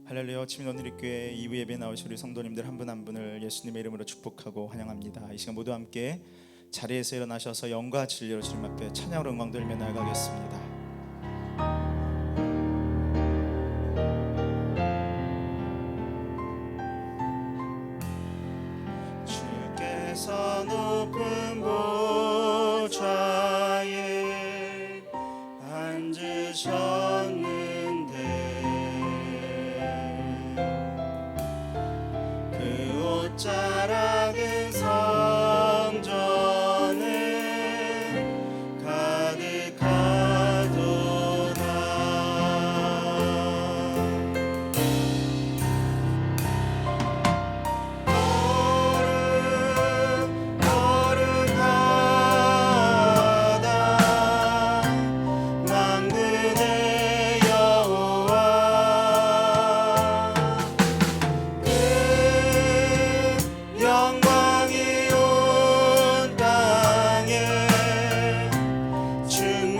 할렐루야. 치민원누리교회 2부 예배에 나오신 우리 성도님들 한 분 한 분을 예수님의 이름으로 축복하고 환영합니다. 이 시간 모두 함께 자리에서 일어나셔서 영과 진리로 주님 앞에 찬양으로 음악 들며 나아가겠습니다. 주께서 높은 보좌에 앉으셨는데 그 옷자락은 성전에 가득하도다. 거룩하다 만군의 여호와, 그 영광이 온 땅에 충만하시도다.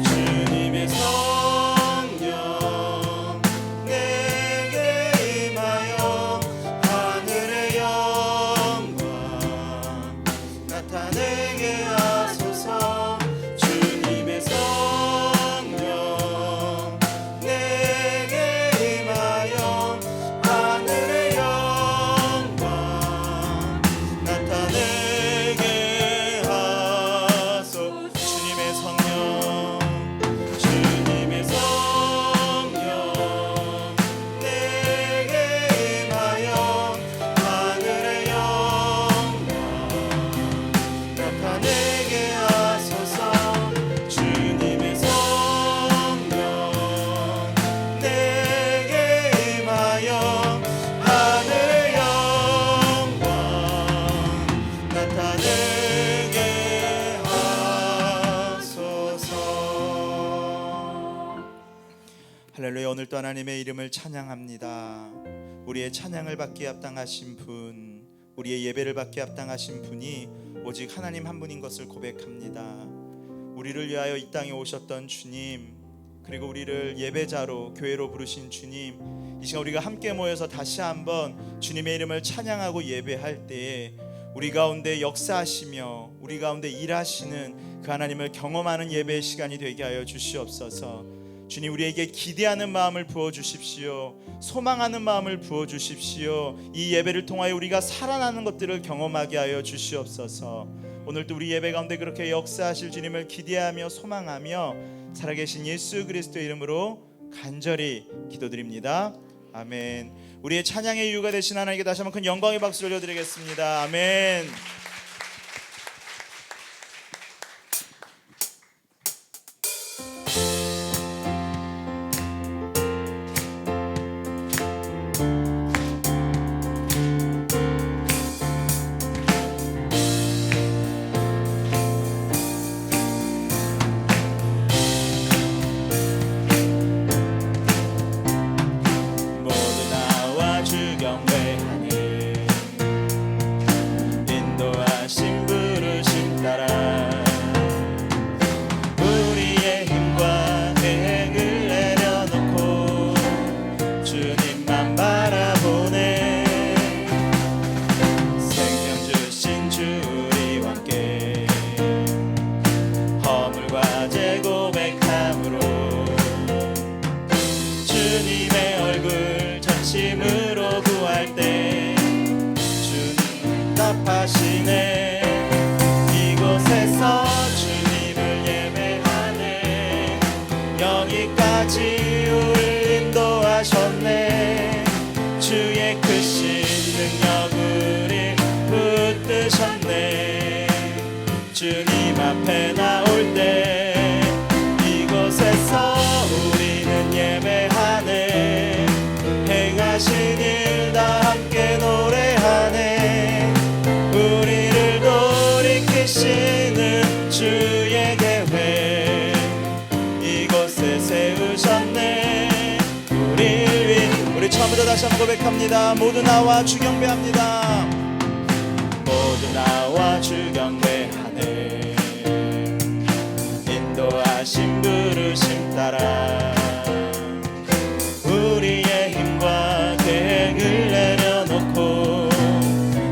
주님의 성령 내게 임하여 하늘의 영광 나타내게 하소서. 주님의 성령 내게 임하여 하늘의 영광 나타내게 하소서. 주님의 성령, 주님의 성령 내게 임하여 하늘의 영광 나타내게 하소서. 주님의 성령 내게 임하여 하늘의 영광 나타내게 하소서. 할렐루야. 오늘도 하나님의 이름을 찬양합니다. 우리의 찬양을 받기에 합당하신 분, 우리의 예배를 받기에 합당하신 분이 오직 하나님 한 분인 것을 고백합니다. 우리를 위하여 이 땅에 오셨던 주님, 그리고 우리를 예배자로 교회로 부르신 주님, 이 시간 우리가 함께 모여서 다시 한번 주님의 이름을 찬양하고 예배할 때에 우리 가운데 역사하시며 우리 가운데 일하시는 그 하나님을 경험하는 예배의 시간이 되게 하여 주시옵소서. 주님, 우리에게 기대하는 마음을 부어주십시오. 소망하는 마음을 부어주십시오. 이 예배를 통하여 우리가 살아나는 것들을 경험하게 하여 주시옵소서. 오늘도 우리 예배 가운데 그렇게 역사하실 주님을 기대하며 소망하며 살아계신 예수 그리스도의 이름으로 간절히 기도드립니다. 아멘. 우리의 찬양의 이유가 되신 하나님께 다시 한번 큰 영광의 박수를 올려드리겠습니다. 아멘. 모두 나와 주 경배하니 인도하신 부르심 따라 우리의 힘과 계획을 내려놓고 주님만 바라보네. 생명 주신 주 우리와 함께 허물과 죄 고백함으로 주님의 얼굴 전심으로 구할 때 주님 답하시네. 이곳에서 주님을 예배하네. 여기까지 우리 인도하셨네. 주의 크신 능력 우리 붙드셨네. 주님 앞에 나올 때 이곳에서 우리는 예배하네. 행하신 일 다 함께 노래하네. 우리를 돌이키시는 주의 계획 이곳에 세우셨네. 우리를 위해 우리 처음부터 다시 한번 고백합니다. 모두 나와 주 경배합니다. 모두 나와 주 경배하네. 인도하신 부르심 따라 우리의 힘과 계획을 내려놓고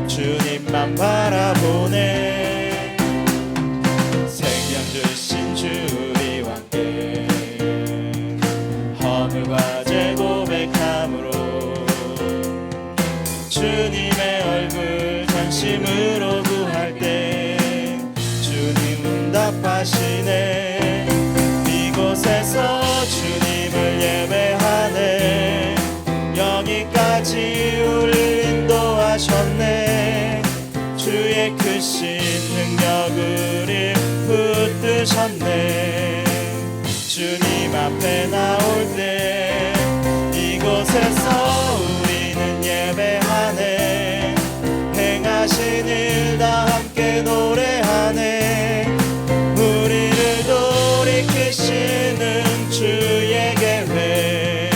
주님만 바라보네. 생명 주신 주 우리와 함께 허물과 죄 고백함으로 주님의 얼굴 전심으로 구할 때 주님 응답하시네. 이곳에서 주님을 예배하네. 여기까지 우리 인도하셨네. 주의 크신 능력 우리 붙드셨네. 주님 앞에 나올 때 이곳에서 우리는 예배하네. 행하신 일 다 함께 노래하네. 우리를 돌이키시는 주의 계획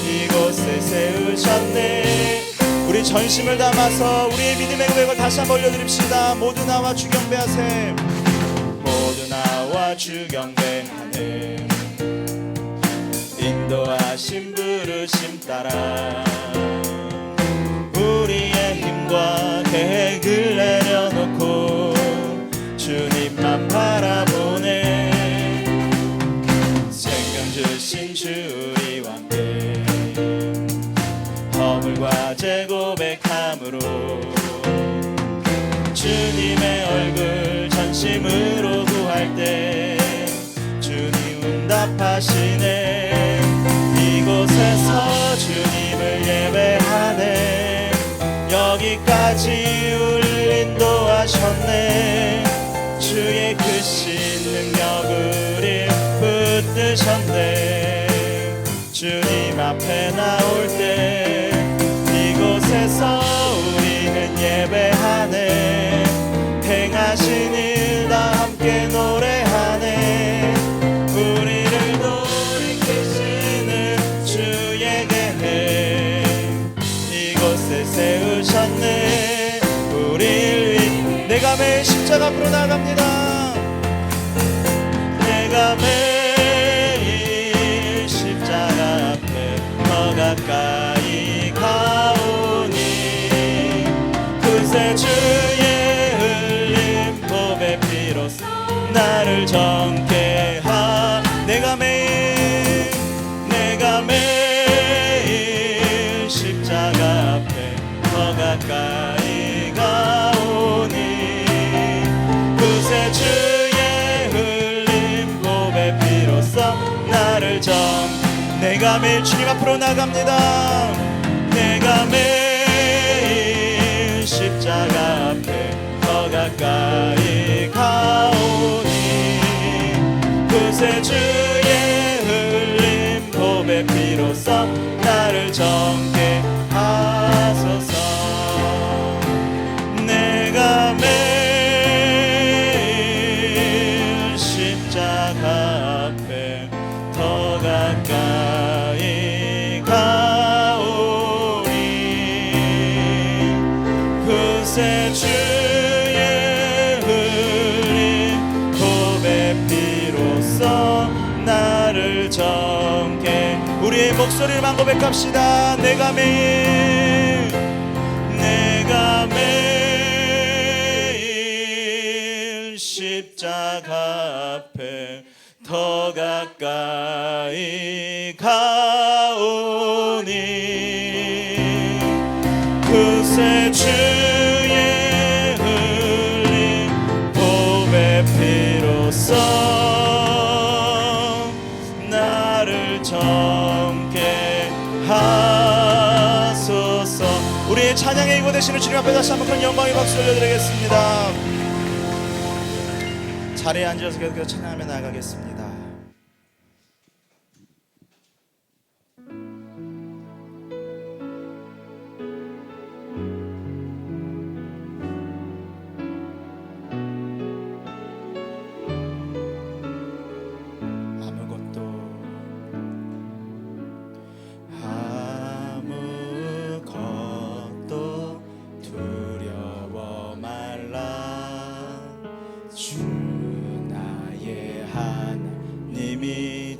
이곳에 세우셨네. 우리 전심을 담아서 우리의 믿음의 고백을 다시 한번 올려드립시다. 모두 나와 주 경배하세. 모두 나와 주 경배하네. 인도하신 부르심 따라 우리의 힘과 계획을 내려놓고 주님만 바라보네. 생명 주신 주 우리와 함께 허물과 죄 고백함으로 주님의 얼굴 전심으로 구할 때 주님 응답하시네. 이곳에서 주님을 예배하네. 여기까지 우리 인도하셨네. 주의 크신 능력 우리 붙드셨네. 주님 앞에 나올 때 이곳에서 우리는 예배하네. 행하신 일 다 함께 노래하네. 우리를 돌이키시는 주의 계획 이곳에 세우셨네. 우리를 위해 내가 매일 십자가 앞으로 나아갑니다. 내가 매일 십자가 앞에 더 가까이 가오니 그새 주의 흘린 보배 피로써 나를 정케 하. 내가 매일 십자가 앞에 더 가까이 가오니 그새 주의 흘린 보배 피로써 나를 내가 매일 주님 앞으로 나갑니다. 내가 매일 십자가 앞에 더 가까이 가오니 그새 주의 흘린 보배 피로써 나를 정케 하소서. 내가 매일 십자가 앞에 더 가까이 가오니 그새 주의 흘린 보배 피로써 나를 정케. 우리의 목소리만 고백합시다. 내가 매일 십자가 앞에 더 가까이 가오니 그새 주의 흘린 보배 피로써 나를 정케 하소서. 우리의 찬양의 이고 되시는 주님 앞에 다시 한번 큰 영광의 박수 올려드리겠습니다. 자리에 앉아서 계속해서 찬양하며 나아가겠습니다.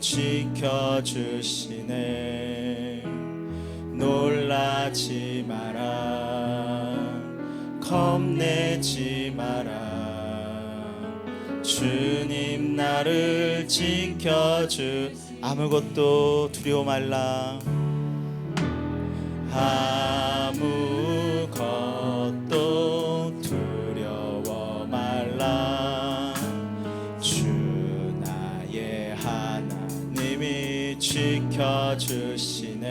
지켜주시네. 놀라지 마라, 겁내지 마라. 주님 나를 지켜주. 아무것도 두려워 말라. 아무것도 두려워 말라. 주 나의 하나님이 지켜주시네.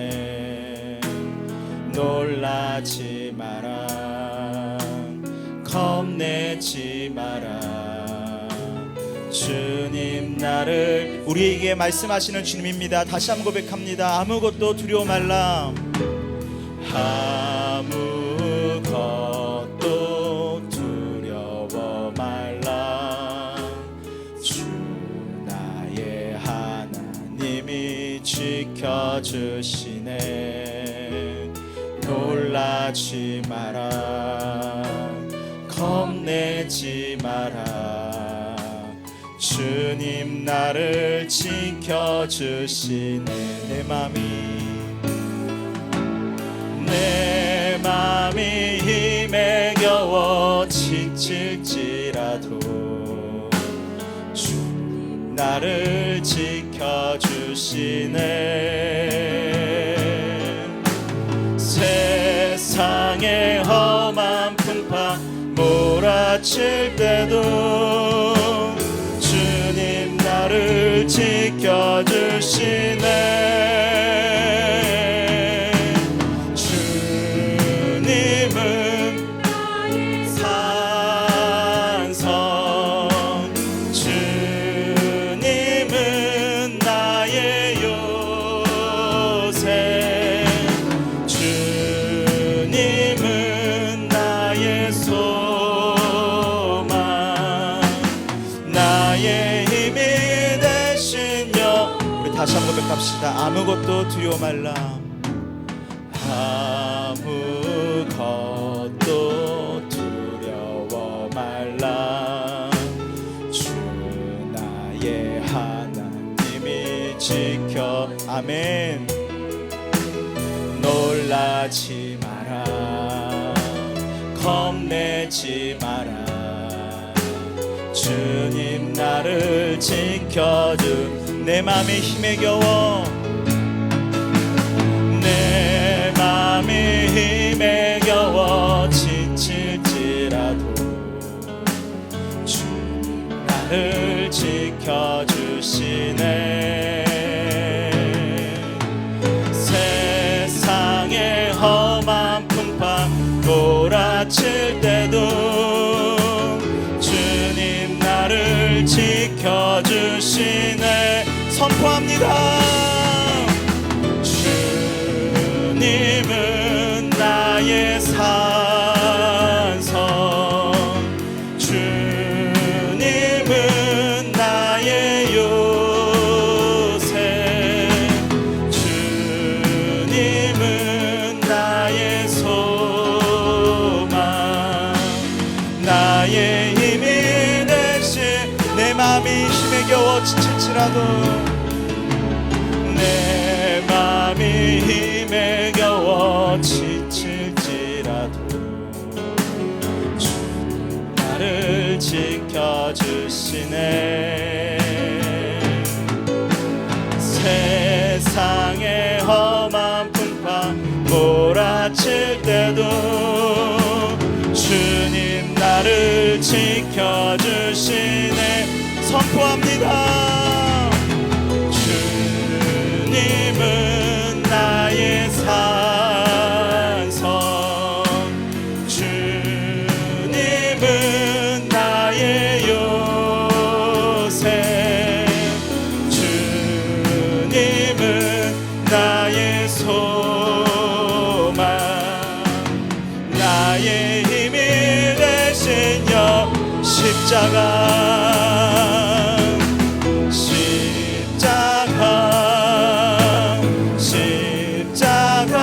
놀라지 마라, 겁내지 마라. 주님 나를, 우리에게 말씀하시는 주님입니다. 다시 한번 고백합니다. 아무것도 두려워 말라. 아무것도 두려워 말라. 주 나의 하나님이 지켜주시네. 놀라지 마라, 겁내지 마라. 주님 나를 지켜주시네. 내 맘이 힘에 겨워 지칠지라도 주님 나를 지켜주시네. 세상의 험한 풍파 몰아칠 때도 주님 나를 지켜주시네. 주님은 나의 산성, 주님은 나의 요새, 주님은 나의 소망, 나의 힘이 되신 여. 우리 다시 한번 고백합시다. 아무것도 두려워 말라. 아무것도 두려워 말라. 주 나의 하나님이 지켜. 아멘. 놀라지 마라, 겁내지 마라. 주님 나를 지켜주. 내 맘이 힘에 겨워, 내 맘이 힘에 겨워 지칠지라도 주님 나를 지켜주시네. 세상의 험한 풍파 몰아칠 때도 주님 나를 지켜주시네. 선포합니다. 주님은 나의 산성, 주님은 나의 요새, 주님은 나의 소망, 나의 힘이 되신. 내 맘이 힘에 겨워 지칠지라도, 내 맘이 힘에 겨워 지칠지라도 주님 나를 지켜주시네. 세상의 험한 풍파 몰아칠 때도 주님 나를 지켜주시네. 선포합니다. 주님은 나의 산성, 주님은 나의 요새, 주님은 나의 소망, 나의 힘이 되신 여. 십자가, 십자가, 십자가,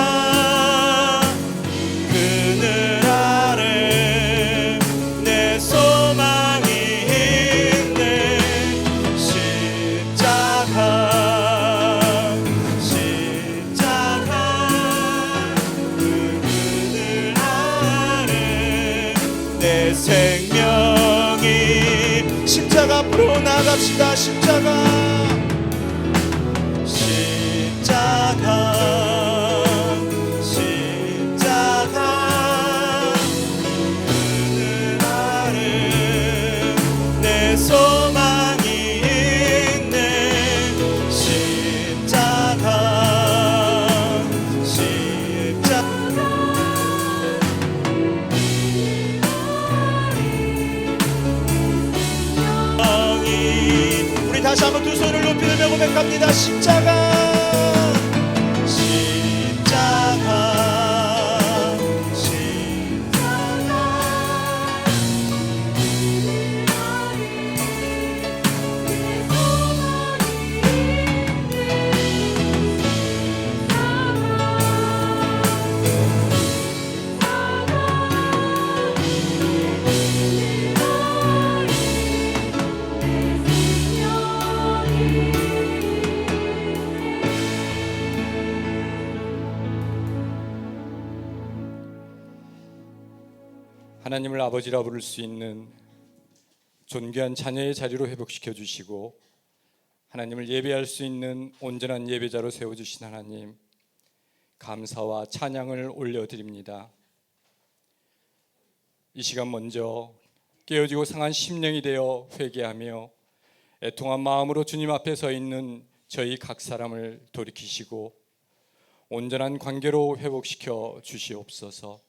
그늘 아래 내 소망이 있네. 십자가, 십자가 앞으로 나갑시다. 십자가 십자가 십자가 그 아래 내 소망이 있네. 십자가 십자가 우리 다시 한번 두 손을 높이 들며 고백합니다. 십자가 십자가 십자가 하나님을 아버지라 부를 수 있는 존귀한 자녀의 자리로 회복시켜 주시고 하나님을 예배할 수 있는 온전한 예배자로 세워주신 하나님, 감사와 찬양을 올려드립니다. 이 시간 먼저 깨어지고 상한 심령이 되어 회개하며 애통한 마음으로 주님 앞에 서 있는 저희 각 사람을 돌이키시고 온전한 관계로 회복시켜 주시옵소서.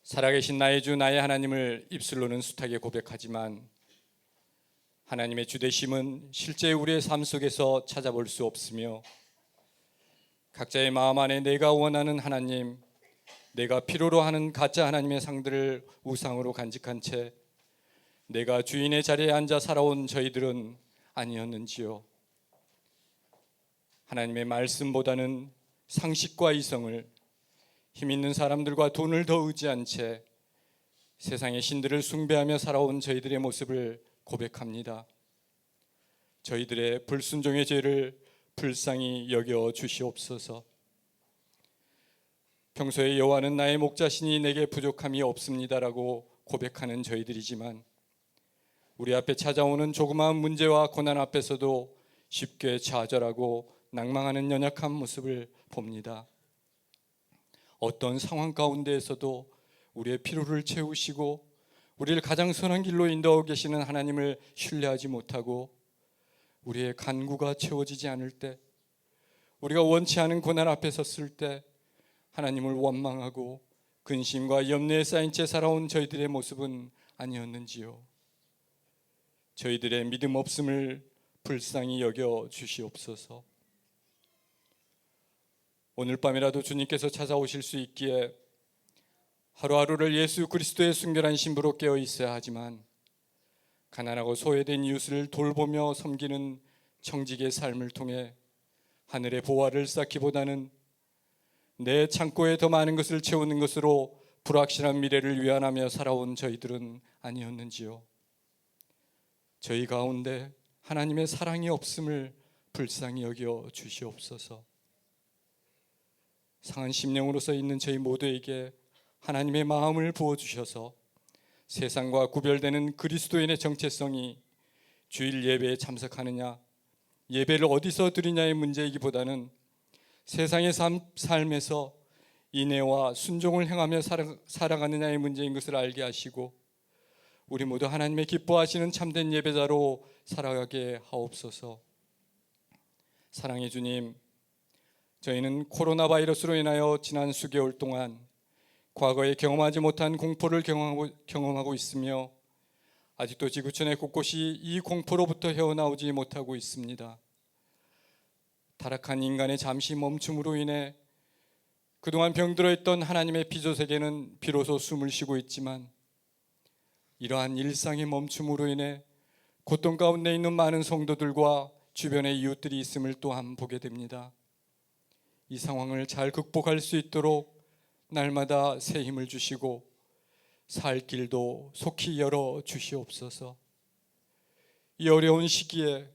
살아계신 나의 주 나의 하나님을 입술로는 숱하게 고백하지만 하나님의 주되심은 실제 우리의 삶 속에서 찾아볼 수 없으며 각자의 마음 안에 내가 원하는 하나님, 내가 필요로 하는 가짜 하나님의 상들을 우상으로 간직한 채 내가 주인의 자리에 앉아 살아온 저희들은 아니었는지요. 하나님의 말씀보다는 상식과 이성을, 힘 있는 사람들과 돈을 더 의지한 채 세상의 신들을 숭배하며 살아온 저희들의 모습을 고백합니다. 저희들의 불순종의 죄를 불쌍히 여겨 주시옵소서. 평소에 여호와는 나의 목자시니 내게 부족함이 없습니다라고 고백하는 저희들이지만 우리 앞에 찾아오는 조그마한 문제와 고난 앞에서도 쉽게 좌절하고 낭망하는 연약한 모습을 봅니다. 어떤 상황 가운데에서도 우리의 필요를 채우시고 우리를 가장 선한 길로 인도하고 계시는 하나님을 신뢰하지 못하고 우리의 간구가 채워지지 않을 때, 우리가 원치 않은 고난 앞에 섰을 때 하나님을 원망하고 근심과 염려에 쌓인 채 살아온 저희들의 모습은 아니었는지요. 저희들의 믿음 없음을 불쌍히 여겨 주시옵소서. 오늘 밤이라도 주님께서 찾아오실 수 있기에 하루하루를 예수 그리스도의 순결한 신부로 깨어 있어야 하지만 가난하고 소외된 이웃을 돌보며 섬기는 청직의 삶을 통해 하늘의 보화를 쌓기보다는 내 창고에 더 많은 것을 채우는 것으로 불확실한 미래를 위안하며 살아온 저희들은 아니었는지요. 저희 가운데 하나님의 사랑이 없음을 불쌍히 여겨 주시옵소서. 상한 심령으로서 있는 저희 모두에게 하나님의 마음을 부어주셔서 세상과 구별되는 그리스도인의 정체성이 주일 예배에 참석하느냐, 예배를 어디서 드리냐의 문제이기보다는 세상의 삶에서 인애와 순종을 행하며 살아가느냐의 문제인 것을 알게 하시고 우리 모두 하나님의 기뻐하시는 참된 예배자로 살아가게 하옵소서. 사랑의 주님, 저희는 코로나 바이러스로 인하여 지난 수개월 동안 과거에 경험하지 못한 공포를 경험하고 있으며 아직도 지구촌의 곳곳이 이 공포로부터 헤어나오지 못하고 있습니다. 타락한 인간의 잠시 멈춤으로 인해 그동안 병들어 있던 하나님의 피조세계는 비로소 숨을 쉬고 있지만 이러한 일상의 멈춤으로 인해 고통 가운데 있는 많은 성도들과 주변의 이웃들이 있음을 또한 보게 됩니다. 이 상황을 잘 극복할 수 있도록 날마다 새 힘을 주시고 살 길도 속히 열어 주시옵소서. 이 어려운 시기에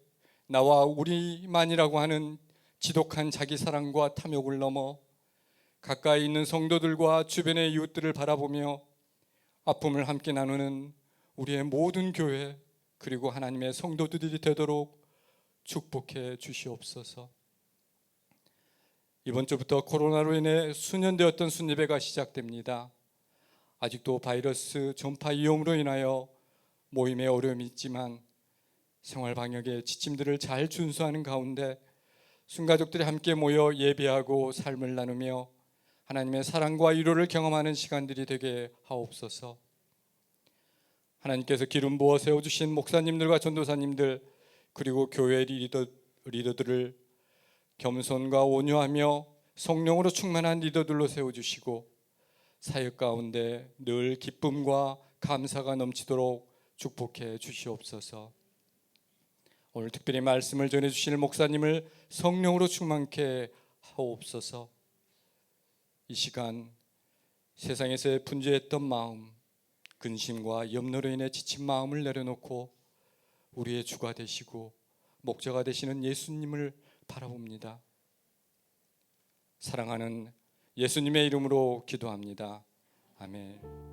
나와 우리만이라고 하는 지독한 자기 사랑과 탐욕을 넘어 가까이 있는 성도들과 주변의 이웃들을 바라보며 아픔을 함께 나누는 우리의 모든 교회 그리고 하나님의 성도들이 되도록 축복해 주시옵소서. 이번 주부터 코로나로 인해 수년되었던 순례배가 시작됩니다. 아직도 바이러스 전파 위험으로 인하여 모임에 어려움이 있지만 생활 방역의 지침들을 잘 준수하는 가운데 순가족들이 함께 모여 예배하고 삶을 나누며 하나님의 사랑과 위로를 경험하는 시간들이 되게 하옵소서. 하나님께서 기름 부어 세워주신 목사님들과 전도사님들 그리고 교회 리더들을 겸손과 온유하며 성령으로 충만한 리더들로 세워주시고 사역 가운데 늘 기쁨과 감사가 넘치도록 축복해 주시옵소서. 오늘 특별히 말씀을 전해주실 목사님을 성령으로 충만케 하옵소서. 이 시간 세상에서 분주했던 마음, 근심과 염려로 인해 지친 마음을 내려놓고 우리의 주가 되시고 목자가 되시는 예수님을 바라봅니다. 사랑하는 예수님의 이름으로 기도합니다. 아멘.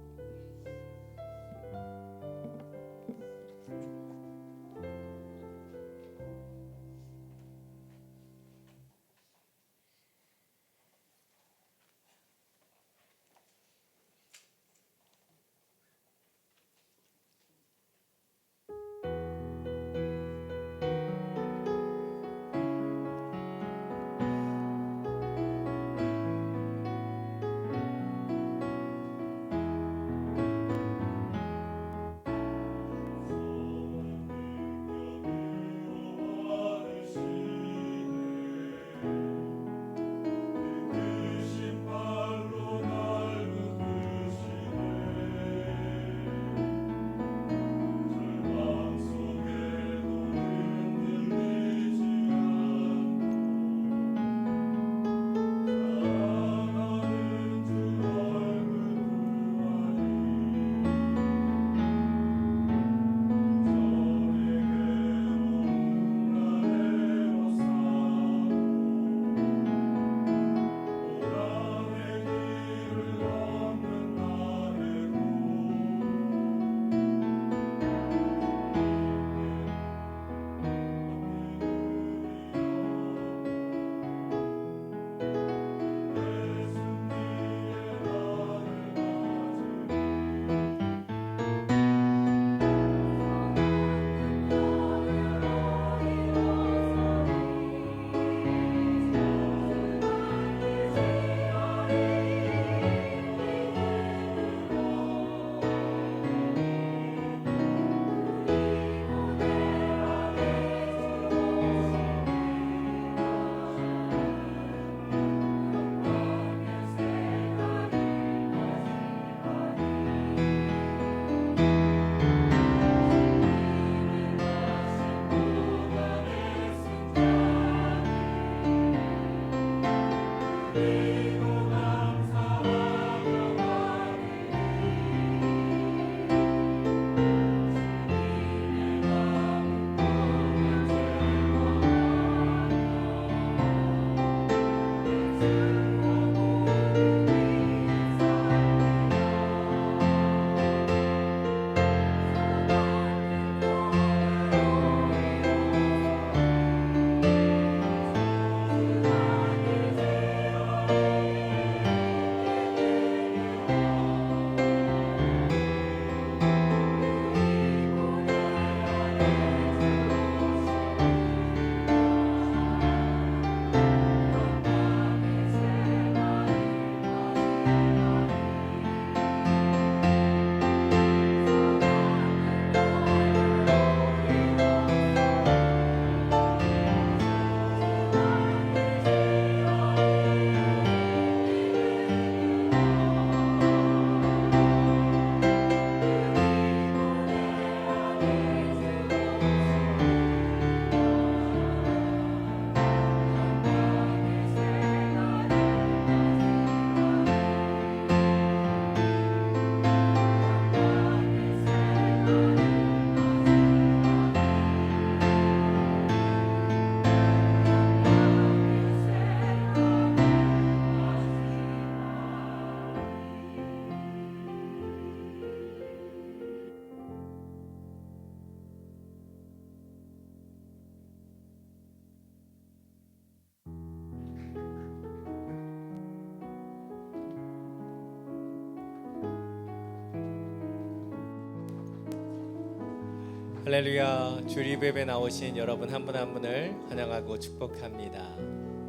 할렐루야. 주일 예배에 나오신 여러분 한 분 한 분을 환영하고 축복합니다.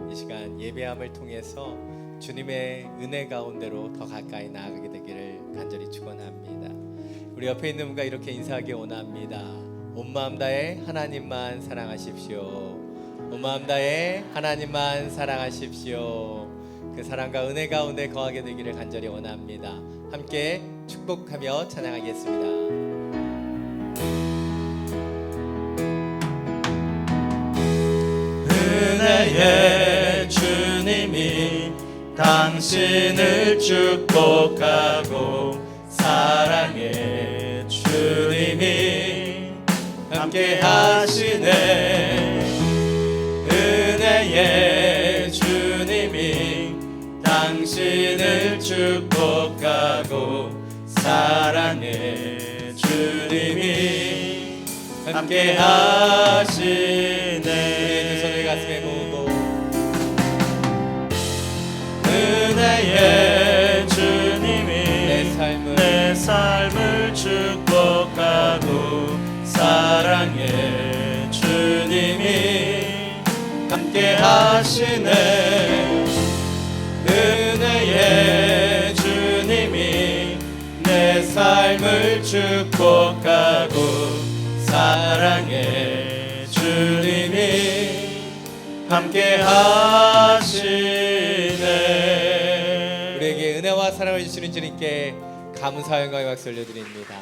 이 시간 예배함을 통해서 주님의 은혜 가운데로 더 가까이 나아가게 되기를 간절히 축원합니다. 우리 옆에 있는 분과 이렇게 인사하기 원합니다. 온 마음 다해 하나님만 사랑하십시오. 온 마음 다해 하나님만 사랑하십시오. 그 사랑과 은혜 가운데 거하게 되기를 간절히 원합니다. 함께 축복하며 찬양하겠습니다. 은혜의 주님이 당신을 축복하고 사랑의 주님이 함께 하시네. 은혜의 주님이 당신을 축복하고 사랑의 주님이 함께 하시네. 손을 가슴에 모으고 은혜의 주님이 내 삶을 축복하고 사랑의 주님이 함께 하시네. 은혜의 주님이 내 삶을 축복하고 사랑의 주님이 함께 하시네. 우리에게 은혜와 사랑을 주시는 주님께 감사와 영광의 박수 올려드립니다.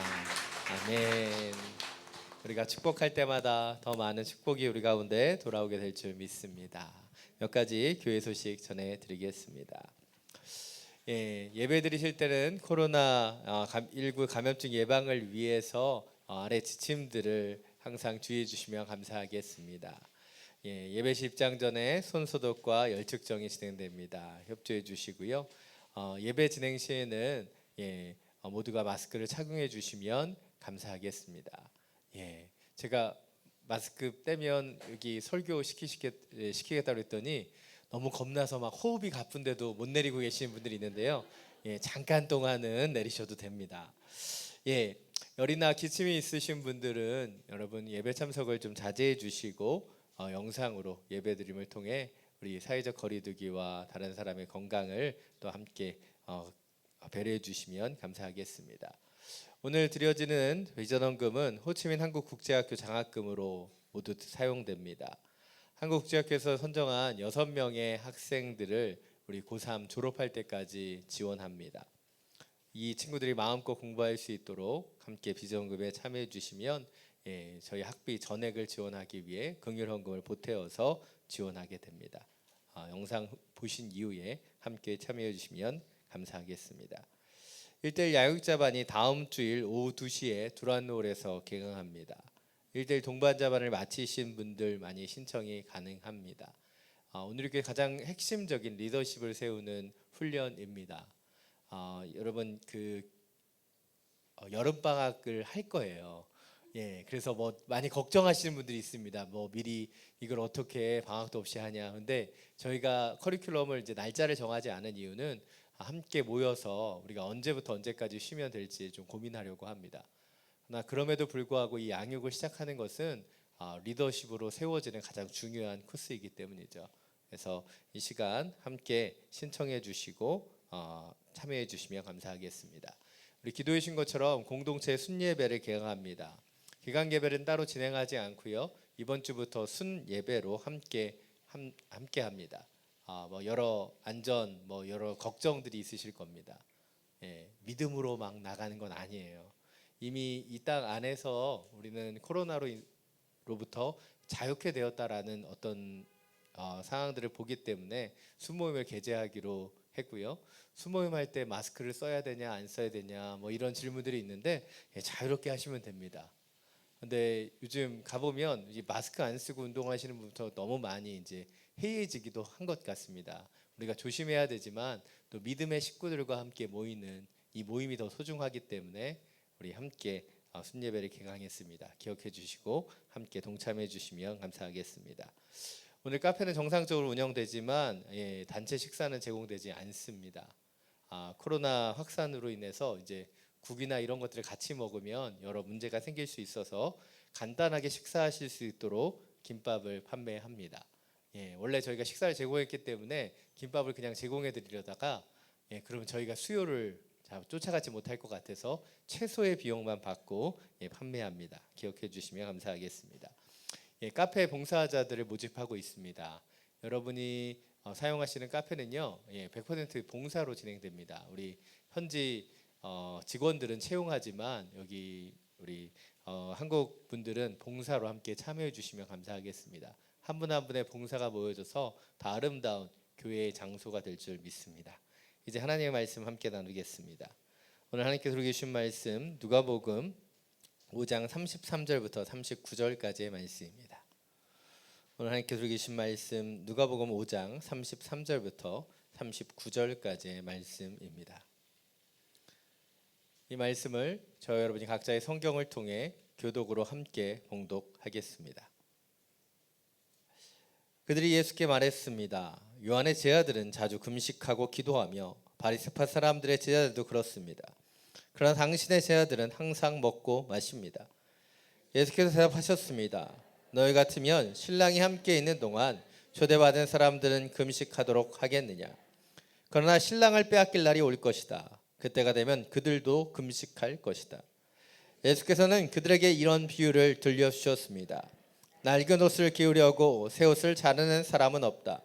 아멘. 우리가 축복할 때마다 더 많은 축복이 우리 가운데 돌아오게 될 줄 믿습니다. 몇 가지 교회 소식 전해드리겠습니다. 예배 드리실 때는 코로나19 감염증 예방을 위해서 아래 지침들을 항상 주의해 주시면 감사하겠습니다. 예배시 입장 전에 손 소독과 열 측정이 진행됩니다. 협조해 주시고요. 예배 진행 시에는 모두가 마스크를 착용해 주시면 감사하겠습니다. 제가 마스크 떼면 여기 설교 시키겠다고 했더니 너무 겁나서 막 호흡이 가쁜데도 못 내리고 계시는 분들이 있는데요. 잠깐 동안은 내리셔도 됩니다. 열이나 기침이 있으신 분들은 여러분 예배 참석을 좀 자제해 주시고 영상으로 예배 드림을 통해 우리 사회적 거리두기와 다른 사람의 건강을 또 함께 배려해 주시면 감사하겠습니다. 오늘 드려지는 비전헌금은 호치민 한국국제학교 장학금으로 모두 사용됩니다. 한국국제학교에서 선정한 6명의 학생들을 우리 고3 졸업할 때까지 지원합니다. 이 친구들이 마음껏 공부할 수 있도록 함께 비전헌금에 참여해 주시면 저희 학비 전액을 지원하기 위해 긍휼헌금을 보태어서 지원하게 됩니다. 영상 보신 이후에 함께 참여해 주시면 감사하겠습니다. 1:1 야육자반이 다음 주일 오후 2시에 두란노을에서 개강합니다. 1:1 동반자반을 마치신 분들 많이 신청이 가능합니다. 오늘 이렇게 가장 핵심적인 리더십을 세우는 훈련입니다. 여러분 여름 방학을 할 거예요. 그래서 많이 걱정하시는 분들이 있습니다. 미리 이걸 어떻게 방학도 없이 하냐. 근데 저희가 커리큘럼을 이제 날짜를 정하지 않은 이유는 함께 모여서 우리가 언제부터 언제까지 쉬면 될지 좀 고민하려고 합니다. 그러나 그럼에도 불구하고 이 양육을 시작하는 것은 리더십으로 세워지는 가장 중요한 코스이기 때문이죠. 그래서 이 시간 함께 신청해 주시고 참여해 주시면 감사하겠습니다. 우리 기도해 주신 것처럼 공동체 순예배를 개강합니다. 기간 예배는 따로 진행하지 않고요. 이번 주부터 순 예배로 함께 합니다. 여러 안전 여러 걱정들이 있으실 겁니다. 믿음으로 막 나가는 건 아니에요. 이미 이 땅 안에서 우리는 코로나로부터 자유케 되었다라는 어떤 상황들을 보기 때문에 순모임을 개최하기로 했고요. 순모임 할 때 마스크를 써야 되냐 안 써야 되냐 이런 질문들이 있는데 자유롭게 하시면 됩니다. 근데 요즘 가보면 이 마스크 안 쓰고 운동하시는 분부터 너무 많이 이제 해이해지기도 한 것 같습니다. 우리가 조심해야 되지만 또 믿음의 식구들과 함께 모이는 이 모임이 더 소중하기 때문에 우리 함께 순예배를 개강했습니다. 기억해 주시고 함께 동참해 주시면 감사하겠습니다. 오늘 카페는 정상적으로 운영되지만 단체 식사는 제공되지 않습니다. 코로나 확산으로 인해서 이제 국이나 이런 것들을 같이 먹으면 여러 문제가 생길 수 있어서 간단하게 식사하실 수 있도록 김밥을 판매합니다. 원래 저희가 식사를 제공했기 때문에 김밥을 그냥 제공해 드리려다가 그러면 저희가 수요를 쫓아가지 못할 것 같아서 최소의 비용만 받고 판매합니다. 기억해 주시면 감사하겠습니다. 카페 봉사자들을 모집하고 있습니다. 여러분이 사용하시는 카페는요 100% 봉사로 진행됩니다. 우리 현지 직원들은 채용하지만 여기 우리 한국 분들은 봉사로 함께 참여해 주시면 감사하겠습니다. 한 분 한 분의 봉사가 모여져서 더 아름다운 교회의 장소가 될 줄 믿습니다. 이제 하나님의 말씀 함께 나누겠습니다. 오늘 하나님께서 우리에게 주신 말씀 누가복음 5장 33절부터 39절까지의 말씀입니다. 오늘 하나님께서 우리에게 주신 말씀 누가복음 5장 33절부터 39절까지의 말씀입니다. 이 말씀을 저와 여러분이 각자의 성경을 통해 교독으로 함께 봉독하겠습니다. 그들이 예수께 말했습니다. 요한의 제자들은 자주 금식하고 기도하며 바리새파 사람들의 제자들도 그렇습니다. 그러나 당신의 제자들은 항상 먹고 마십니다. 예수께서 대답하셨습니다. 너희 같으면 신랑이 함께 있는 동안 초대받은 사람들은 금식하도록 하겠느냐? 그러나 신랑을 빼앗길 날이 올 것이다. 그때가 되면 그들도 금식할 것이다. 예수께서는 그들에게 이런 비유를 들려주셨습니다. 낡은 옷을 기우려고 새 옷을 자르는 사람은 없다.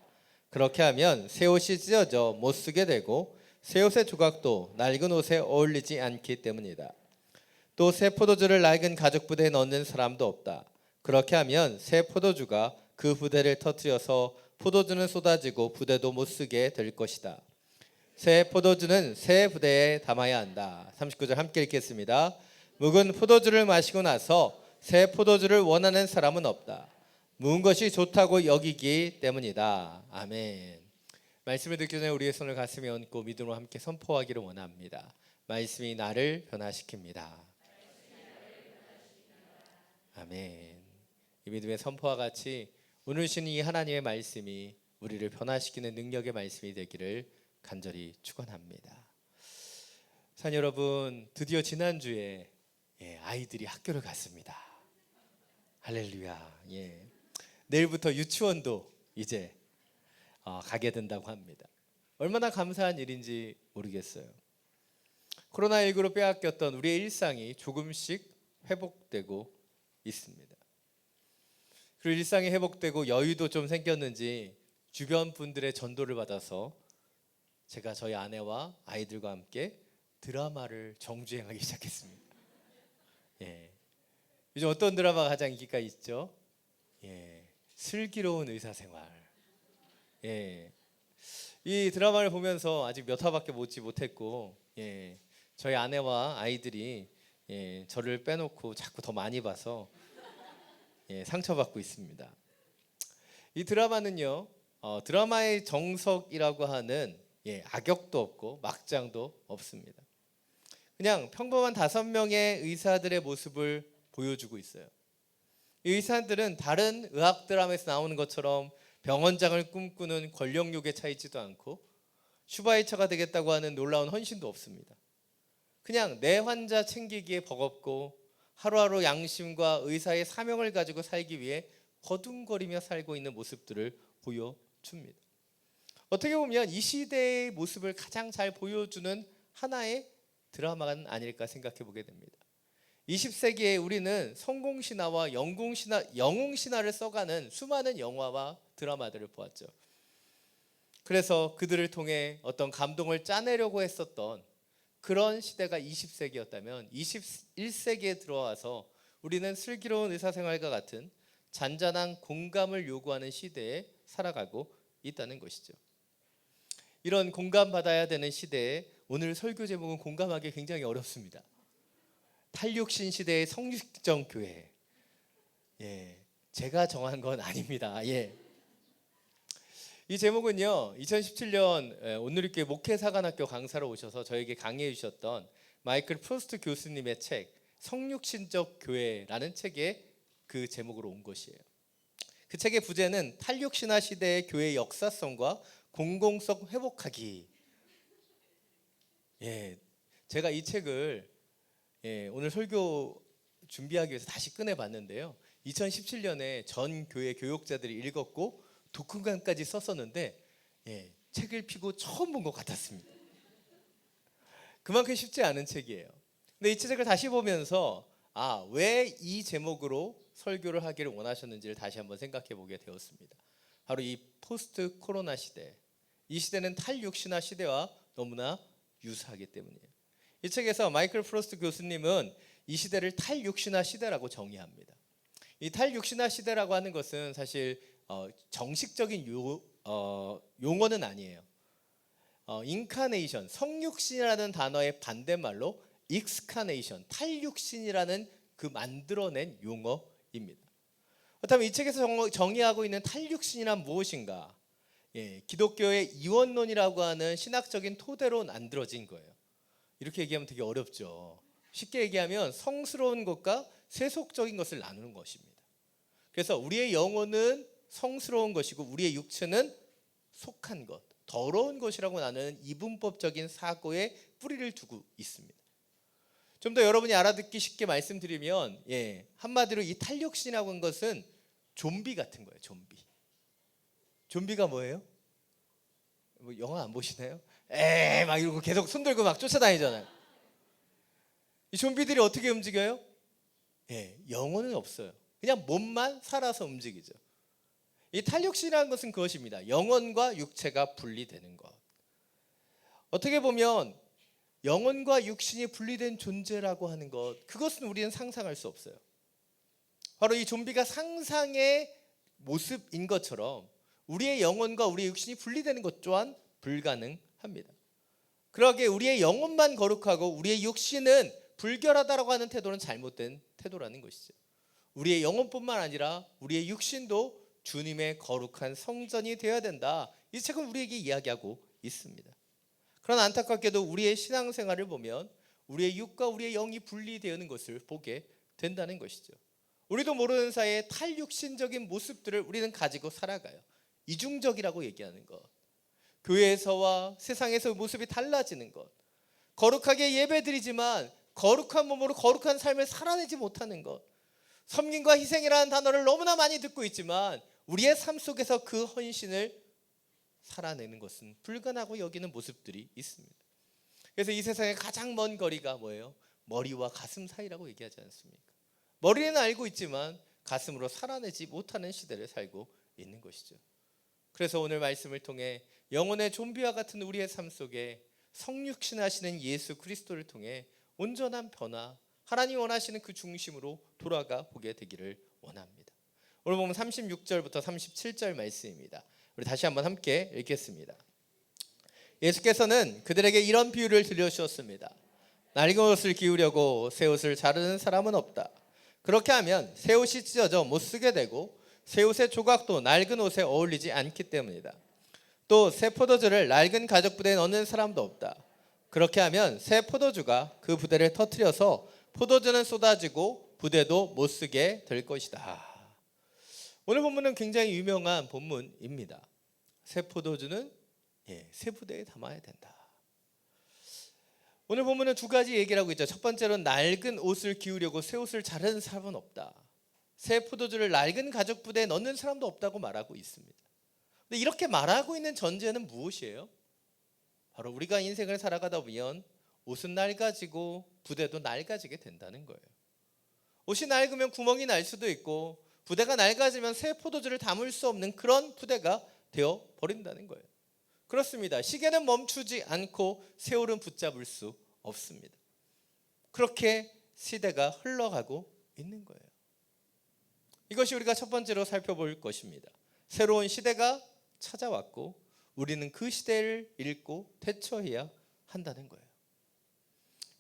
그렇게 하면 새 옷이 찢어져 못 쓰게 되고 새 옷의 조각도 낡은 옷에 어울리지 않기 때문이다. 또 새 포도주를 낡은 가죽 부대에 넣는 사람도 없다. 그렇게 하면 새 포도주가 그 부대를 터뜨려서 포도주는 쏟아지고 부대도 못 쓰게 될 것이다. 새 포도주는 새 부대에 담아야 한다. 39절 함께 읽겠습니다. 묵은 포도주를 마시고 나서 새 포도주를 원하는 사람은 없다. 묵은 것이 좋다고 여기기 때문이다. 아멘. 말씀을 듣기 전에 우리의 손을 가슴에 얹고 믿음으로 함께 선포하기를 원합니다. 말씀이 나를 변화시킵니다. 아멘. 이 믿음의 선포와 같이 오늘 주신 이 하나님의 말씀이 우리를 변화시키는 능력의 말씀이 되기를 간절히 축원합니다. 사랑 여러분, 드디어 지난주에 아이들이 학교를 갔습니다. 할렐루야. 내일부터 유치원도 이제 가게 된다고 합니다. 얼마나 감사한 일인지 모르겠어요. 코로나19로 빼앗겼던 우리의 일상이 조금씩 회복되고 있습니다. 그리고 일상이 회복되고 여유도 좀 생겼는지 주변 분들의 전도를 받아서 제가 저희 아내와 아이들과 함께 드라마를 정주행하기 시작했습니다. 요즘 어떤 드라마가 가장 인기가 있죠? 슬기로운 의사생활. 이 드라마를 보면서 아직 몇 화밖에 보지 못했고 저희 아내와 아이들이 저를 빼놓고 자꾸 더 많이 봐서 상처받고 있습니다. 이 드라마는요 드라마의 정석이라고 하는 악역도 없고 막장도 없습니다. 그냥 평범한 5명의 의사들의 모습을 보여주고 있어요. 이 의사들은 다른 의학 드라마에서 나오는 것처럼 병원장을 꿈꾸는 권력욕에 차이지도 않고 슈바이처가 되겠다고 하는 놀라운 헌신도 없습니다. 그냥 내 환자 챙기기에 버겁고 하루하루 양심과 의사의 사명을 가지고 살기 위해 거둥거리며 살고 있는 모습들을 보여줍니다. 어떻게 보면 이 시대의 모습을 가장 잘 보여주는 하나의 드라마가 아닐까 생각해 보게 됩니다. 20세기에 우리는 성공신화와 영웅신화를 써가는 수많은 영화와 드라마들을 보았죠. 그래서 그들을 통해 어떤 감동을 짜내려고 했었던 그런 시대가 20세기였다면 21세기에 들어와서 우리는 슬기로운 의사생활과 같은 잔잔한 공감을 요구하는 시대에 살아가고 있다는 것이죠. 이런 공감받아야 되는 시대에 오늘 설교 제목은 공감하기 굉장히 어렵습니다. 탈육신 시대의 성육정 교회. 제가 정한 건 아닙니다. 이 제목은요 2017년 온누리교회 목회사관학교 강사로 오셔서 저에게 강의해 주셨던 마이클 프로스트 교수님의 책 성육신적 교회라는 책의 그 제목으로 온 것이에요. 그 책의 부제는 탈육신화 시대의 교회의 역사성과 공공성 회복하기. 제가 이 책을 오늘 설교 준비하기 위해서 다시 꺼내봤는데요. 2017년에 전 교회 교육자들이 읽었고 독후감까지 썼었는데 책을 펴고 처음 본 것 같았습니다. 그만큼 쉽지 않은 책이에요. 근데 이 책을 다시 보면서 왜 이 제목으로 설교를 하기를 원하셨는지를 다시 한번 생각해 보게 되었습니다. 바로 이 포스트 코로나 시대, 이 시대는 탈육신화 시대와 너무나 유사하기 때문이에요. 이 책에서 마이클 프로스트 교수님은 이 시대를 탈육신화 시대라고 정의합니다. 이 탈육신화 시대라고 하는 것은 사실 정식적인 용어는 아니에요. 인카네이션, 성육신이라는 단어의 반대말로 익스카네이션, 탈육신이라는 그 만들어낸 용어입니다. 그렇다면 이 책에서 정의하고 있는 탈육신이란 무엇인가? 기독교의 이원론이라고 하는 신학적인 토대로 만들어진 거예요. 이렇게 얘기하면 되게 어렵죠. 쉽게 얘기하면 성스러운 것과 세속적인 것을 나누는 것입니다. 그래서 우리의 영혼은 성스러운 것이고 우리의 육체는 속한 것, 더러운 것이라고 나누는 이분법적인 사고에 뿌리를 두고 있습니다. 좀 더 여러분이 알아듣기 쉽게 말씀드리면 한마디로 이 탈육신이라고 하는 것은 좀비 같은 거예요. 좀비가 뭐예요? 뭐 영화 안 보시나요? 막 이러고 계속 손 들고 막 쫓아다니잖아요. 이 좀비들이 어떻게 움직여요? 영혼은 없어요. 그냥 몸만 살아서 움직이죠. 이 탈육신이라는 것은 그것입니다. 영혼과 육체가 분리되는 것. 어떻게 보면 영혼과 육신이 분리된 존재라고 하는 것, 그것은 우리는 상상할 수 없어요. 바로 이 좀비가 상상의 모습인 것처럼 우리의 영혼과 우리의 육신이 분리되는 것 또한 불가능합니다. 그러기에 우리의 영혼만 거룩하고 우리의 육신은 불결하다라고 하는 태도는 잘못된 태도라는 것이죠. 우리의 영혼뿐만 아니라 우리의 육신도 주님의 거룩한 성전이 되어야 된다. 이 책은 우리에게 이야기하고 있습니다. 그러나 안타깝게도 우리의 신앙생활을 보면 우리의 육과 우리의 영이 분리되는 것을 보게 된다는 것이죠. 우리도 모르는 사이에 탈육신적인 모습들을 우리는 가지고 살아가요. 이중적이라고 얘기하는 것, 교회에서와 세상에서 모습이 달라지는 것, 거룩하게 예배드리지만 거룩한 몸으로 거룩한 삶을 살아내지 못하는 것, 섬김과 희생이라는 단어를 너무나 많이 듣고 있지만 우리의 삶 속에서 그 헌신을 살아내는 것은 불가능하고 여기는 모습들이 있습니다. 그래서 이 세상의 가장 먼 거리가 뭐예요? 머리와 가슴 사이라고 얘기하지 않습니까? 머리는 알고 있지만 가슴으로 살아내지 못하는 시대를 살고 있는 것이죠. 그래서 오늘 말씀을 통해 영혼의 좀비와 같은 우리의 삶 속에 성육신하시는 예수 그리스도를 통해 온전한 변화, 하나님이 원하시는 그 중심으로 돌아가 보게 되기를 원합니다. 오늘 보면 36절부터 37절 말씀입니다. 우리 다시 한번 함께 읽겠습니다. 예수께서는 그들에게 이런 비유를 들려주셨습니다. 낡은 옷을 기우려고 새 옷을 자르는 사람은 없다. 그렇게 하면 새 옷이 찢어져 못 쓰게 되고 새 옷의 조각도 낡은 옷에 어울리지 않기 때문이다. 또 새 포도주를 낡은 가죽 부대에 넣는 사람도 없다. 그렇게 하면 새 포도주가 그 부대를 터뜨려서 포도주는 쏟아지고 부대도 못 쓰게 될 것이다. 오늘 본문은 굉장히 유명한 본문입니다. 새 포도주는 새 부대에 담아야 된다. 오늘 본문은 두 가지 얘기를 하고 있죠. 첫 번째로는 낡은 옷을 기우려고 새 옷을 자르는 사람은 없다. 새 포도주를 낡은 가죽 부대에 넣는 사람도 없다고 말하고 있습니다. 근데 이렇게 말하고 있는 전제는 무엇이에요? 바로 우리가 인생을 살아가다 보면 옷은 낡아지고 부대도 낡아지게 된다는 거예요. 옷이 낡으면 구멍이 날 수도 있고 부대가 낡아지면 새 포도주를 담을 수 없는 그런 부대가 되어 버린다는 거예요. 그렇습니다. 시계는 멈추지 않고 세월은 붙잡을 수 없습니다. 그렇게 시대가 흘러가고 있는 거예요. 이것이 우리가 첫 번째로 살펴볼 것입니다. 새로운 시대가 찾아왔고 우리는 그 시대를 읽고 대처해야 한다는 거예요.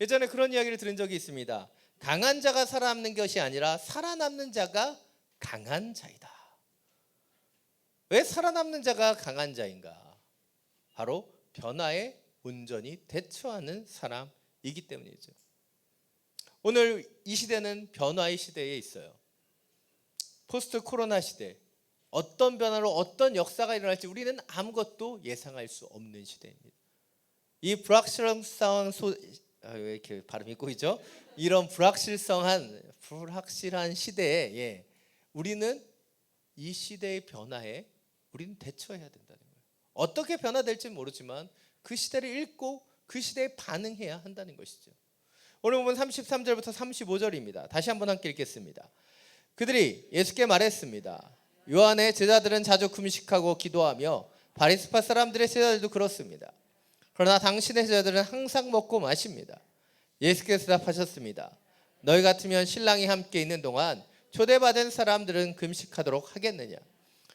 예전에 그런 이야기를 들은 적이 있습니다. 강한 자가 살아남는 것이 아니라 살아남는 자가 강한 자이다. 왜 살아남는 자가 강한 자인가? 바로 변화에 온전히 대처하는 사람이기 때문이죠. 오늘 이 시대는 변화의 시대에 있어요. 포스트 코로나 시대, 어떤 변화로 어떤 역사가 일어날지 우리는 아무것도 예상할 수 없는 시대입니다. 이 불확실한 상황 왜 이렇게 발음이 꼬이죠? 이런 불확실한 시대에 우리는 이 시대의 변화에 우리는 대처해야 된다는 거예요. 어떻게 변화될지 모르지만 그 시대를 읽고 그 시대에 반응해야 한다는 것이죠. 오늘 보면 33절부터 35절입니다. 다시 한번 함께 읽겠습니다. 그들이 예수께 말했습니다. 요한의 제자들은 자주 금식하고 기도하며 바리새파 사람들의 제자들도 그렇습니다. 그러나 당신의 제자들은 항상 먹고 마십니다. 예수께서 대답하셨습니다. 너희 같으면 신랑이 함께 있는 동안 초대받은 사람들은 금식하도록 하겠느냐?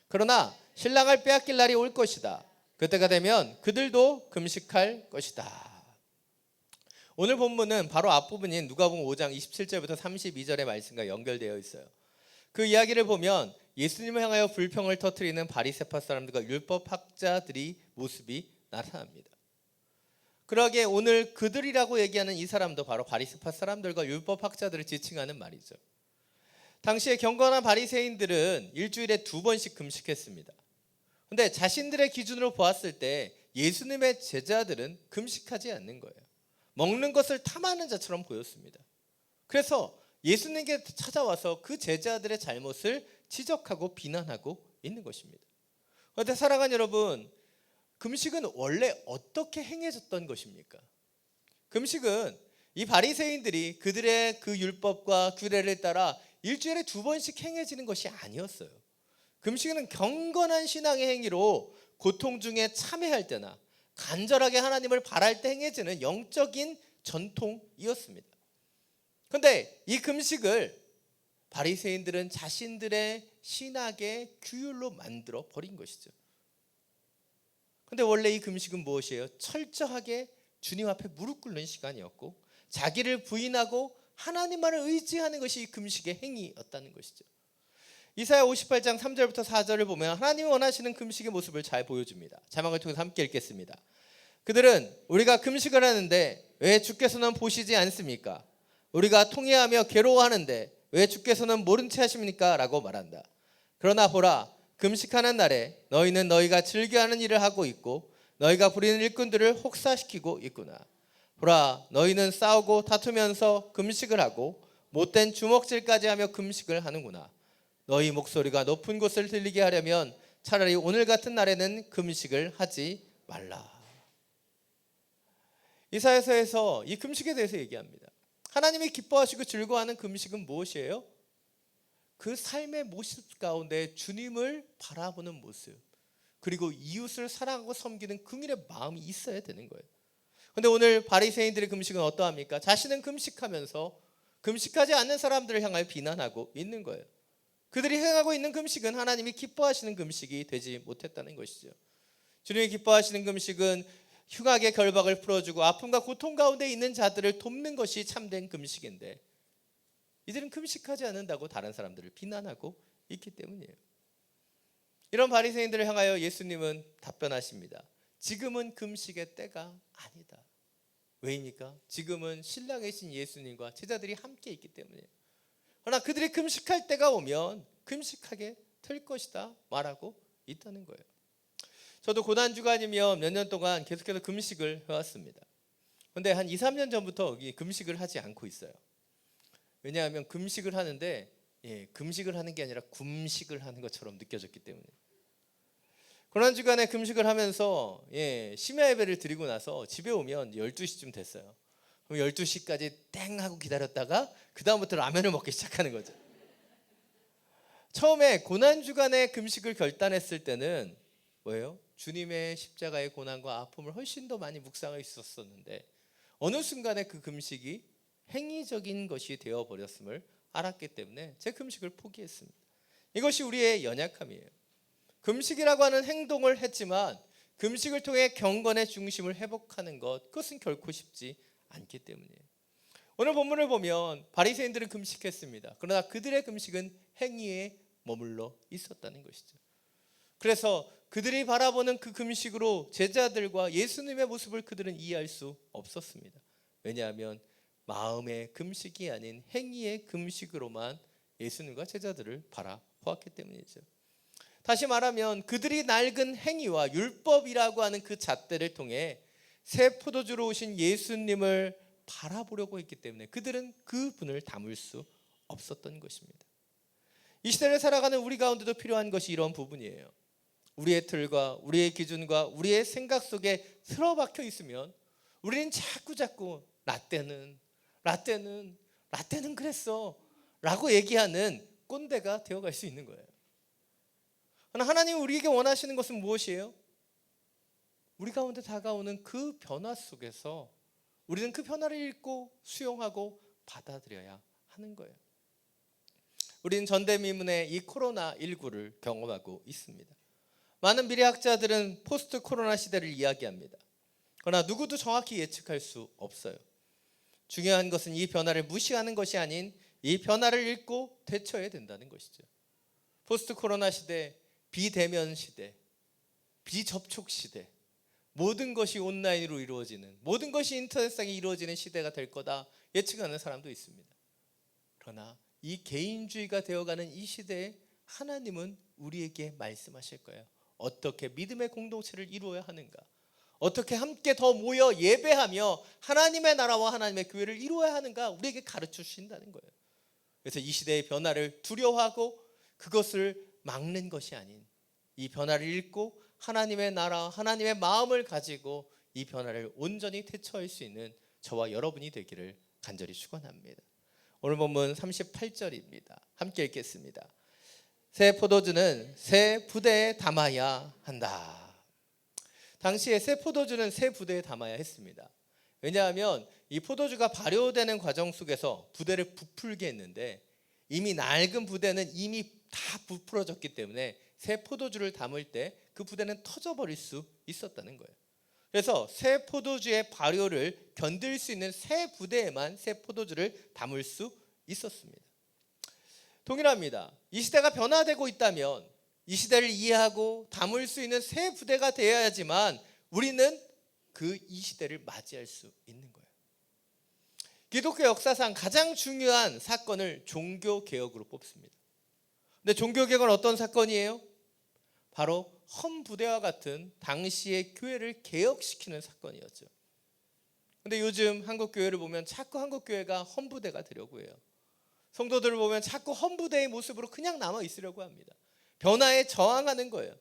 그러나 신랑을 빼앗길 날이 올 것이다. 그때가 되면 그들도 금식할 것이다. 오늘 본문은 바로 앞부분인 누가복음 5장 27절부터 32절의 말씀과 연결되어 있어요. 그 이야기를 보면 예수님을 향하여 불평을 터뜨리는 바리새파 사람들과 율법학자들의 모습이 나타납니다. 그러기에 오늘 그들이라고 얘기하는 이 사람도 바로 바리새파 사람들과 율법학자들을 지칭하는 말이죠. 당시에 경건한 바리새인들은 일주일에 2번씩 금식했습니다. 그런데 자신들의 기준으로 보았을 때 예수님의 제자들은 금식하지 않는 거예요. 먹는 것을 탐하는 자처럼 보였습니다. 그래서 예수님께 찾아와서 그 제자들의 잘못을 지적하고 비난하고 있는 것입니다. 그런데 사랑하는 여러분, 금식은 원래 어떻게 행해졌던 것입니까? 금식은 이 바리새인들이 그들의 그 율법과 규례를 따라 일주일에 2번씩 행해지는 것이 아니었어요. 금식은 경건한 신앙의 행위로 고통 중에 참회할 때나 간절하게 하나님을 바랄 때 행해지는 영적인 전통이었습니다. 그런데 이 금식을 바리새인들은 자신들의 신학의 규율로 만들어 버린 것이죠. 그런데 원래 이 금식은 무엇이에요? 철저하게 주님 앞에 무릎 꿇는 시간이었고 자기를 부인하고 하나님만을 의지하는 것이 이 금식의 행위였다는 것이죠. 이사야 58장 3절부터 4절을 보면 하나님이 원하시는 금식의 모습을 잘 보여줍니다. 자막을 통해서 함께 읽겠습니다. 그들은 우리가 금식을 하는데 왜 주께서는 보시지 않습니까? 우리가 통회하며 괴로워하는데 왜 주께서는 모른 채 하십니까? 라고 말한다. 그러나 보라, 금식하는 날에 너희는 너희가 즐겨하는 일을 하고 있고 너희가 부리는 일꾼들을 혹사시키고 있구나. 보라, 너희는 싸우고 다투면서 금식을 하고 못된 주먹질까지 하며 금식을 하는구나. 너희 목소리가 높은 곳을 들리게 하려면 차라리 오늘 같은 날에는 금식을 하지 말라. 이사야서에서 이 금식에 대해서 얘기합니다. 하나님이 기뻐하시고 즐거워하는 금식은 무엇이에요? 그 삶의 모습 가운데 주님을 바라보는 모습, 그리고 이웃을 사랑하고 섬기는 긍휼의 마음이 있어야 되는 거예요. 그런데 오늘 바리새인들의 금식은 어떠합니까? 자신은 금식하면서 금식하지 않는 사람들을 향하여 비난하고 있는 거예요. 그들이 행하고 있는 금식은 하나님이 기뻐하시는 금식이 되지 못했다는 것이죠. 주님이 기뻐하시는 금식은 흉악의 결박을 풀어주고 아픔과 고통 가운데 있는 자들을 돕는 것이 참된 금식인데 이들은 금식하지 않는다고 다른 사람들을 비난하고 있기 때문이에요. 이런 바리새인들을 향하여 예수님은 답변하십니다. 지금은 금식의 때가 아니다. 왜입니까? 지금은 신랑이신 예수님과 제자들이 함께 있기 때문이에요. 그러나 그들이 금식할 때가 오면 금식하게 될 것이다 말하고 있다는 거예요. 저도 고난주간이며 몇 년 동안 계속해서 금식을 해왔습니다. 그런데 한 2, 3년 전부터 금식을 하지 않고 있어요. 왜냐하면 금식을 하는데 금식을 하는 게 아니라 굼식을 하는 것처럼 느껴졌기 때문에. 고난주간에 금식을 하면서 심야 예배를 드리고 나서 집에 오면 12시쯤 됐어요. 그럼 12시까지 땡 하고 기다렸다가 그 다음부터 라면을 먹기 시작하는 거죠. 처음에 고난주간에 금식을 결단했을 때는 뭐예요? 주님의 십자가의 고난과 아픔을 훨씬 더 많이 묵상할 수 있었는데 어느 순간에 그 금식이 행위적인 것이 되어버렸음을 알았기 때문에 제 금식을 포기했습니다. 이것이 우리의 연약함이에요. 금식이라고 하는 행동을 했지만 금식을 통해 경건의 중심을 회복하는 것, 그것은 결코 쉽지 않기 때문이에요. 오늘 본문을 보면 바리새인들은 금식했습니다. 그러나 그들의 금식은 행위에 머물러 있었다는 것이죠. 그래서 그들이 바라보는 그 금식으로 제자들과 예수님의 모습을 그들은 이해할 수 없었습니다. 왜냐하면 마음의 금식이 아닌 행위의 금식으로만 예수님과 제자들을 바라보았기 때문이죠. 다시 말하면 그들이 낡은 행위와 율법이라고 하는 그 잣대를 통해 새 포도주로 오신 예수님을 바라보려고 했기 때문에 그들은 그 분을 담을 수 없었던 것입니다. 이 시대를 살아가는 우리 가운데도 필요한 것이 이런 부분이에요. 우리의 틀과 우리의 기준과 우리의 생각 속에 틀어박혀 있으면 우리는 자꾸 라떼는 그랬어 라고 얘기하는 꼰대가 되어갈 수 있는 거예요. 그러나 하나님이 우리에게 원하시는 것은 무엇이에요? 우리 가운데 다가오는 그 변화 속에서 우리는 그 변화를 읽고 수용하고 받아들여야 하는 거예요. 우리는 전대미문의 이 코로나19를 경험하고 있습니다. 많은 미래학자들은 포스트 코로나 시대를 이야기합니다. 그러나 누구도 정확히 예측할 수 없어요. 중요한 것은 이 변화를 무시하는 것이 아닌 이 변화를 읽고 대처해야 된다는 것이죠. 포스트 코로나 시대, 비대면 시대, 비접촉 시대, 모든 것이 온라인으로 이루어지는, 모든 것이 인터넷상에 이루어지는 시대가 될 거다 예측하는 사람도 있습니다. 그러나 이 개인주의가 되어가는 이 시대에 하나님은 우리에게 말씀하실 거예요. 어떻게 믿음의 공동체를 이루어야 하는가, 어떻게 함께 더 모여 예배하며 하나님의 나라와 하나님의 교회를 이루어야 하는가 우리에게 가르쳐 주신다는 거예요. 그래서 이 시대의 변화를 두려워하고 그것을 막는 것이 아닌 이 변화를 읽고 하나님의 나라, 하나님의 마음을 가지고 이 변화를 온전히 대처할 수 있는 저와 여러분이 되기를 간절히 축원합니다. 오늘 본문 38절입니다. 함께 읽겠습니다. 새 포도주는 새 부대에 담아야 한다. 당시에 새 포도주는 새 부대에 담아야 했습니다. 왜냐하면 이 포도주가 발효되는 과정 속에서 부대를 부풀게 했는데 이미 낡은 부대는 이미 다 부풀어졌기 때문에 새 포도주를 담을 때 그 부대는 터져버릴 수 있었다는 거예요. 그래서 새 포도주의 발효를 견딜 수 있는 새 부대에만 새 포도주를 담을 수 있었습니다. 동일합니다. 이 시대가 변화되고 있다면 이 시대를 이해하고 담을 수 있는 새 부대가 되어야지만 우리는 이 시대를 맞이할 수 있는 거예요. 기독교 역사상 가장 중요한 사건을 종교개혁으로 뽑습니다. 근데 종교개혁은 어떤 사건이에요? 바로 헌부대와 같은 당시의 교회를 개혁시키는 사건이었죠. 근데 요즘 한국교회를 보면 자꾸 한국교회가 헌부대가 되려고 해요. 성도들을 보면 자꾸 헌부대의 모습으로 그냥 남아 있으려고 합니다. 변화에 저항하는 거예요.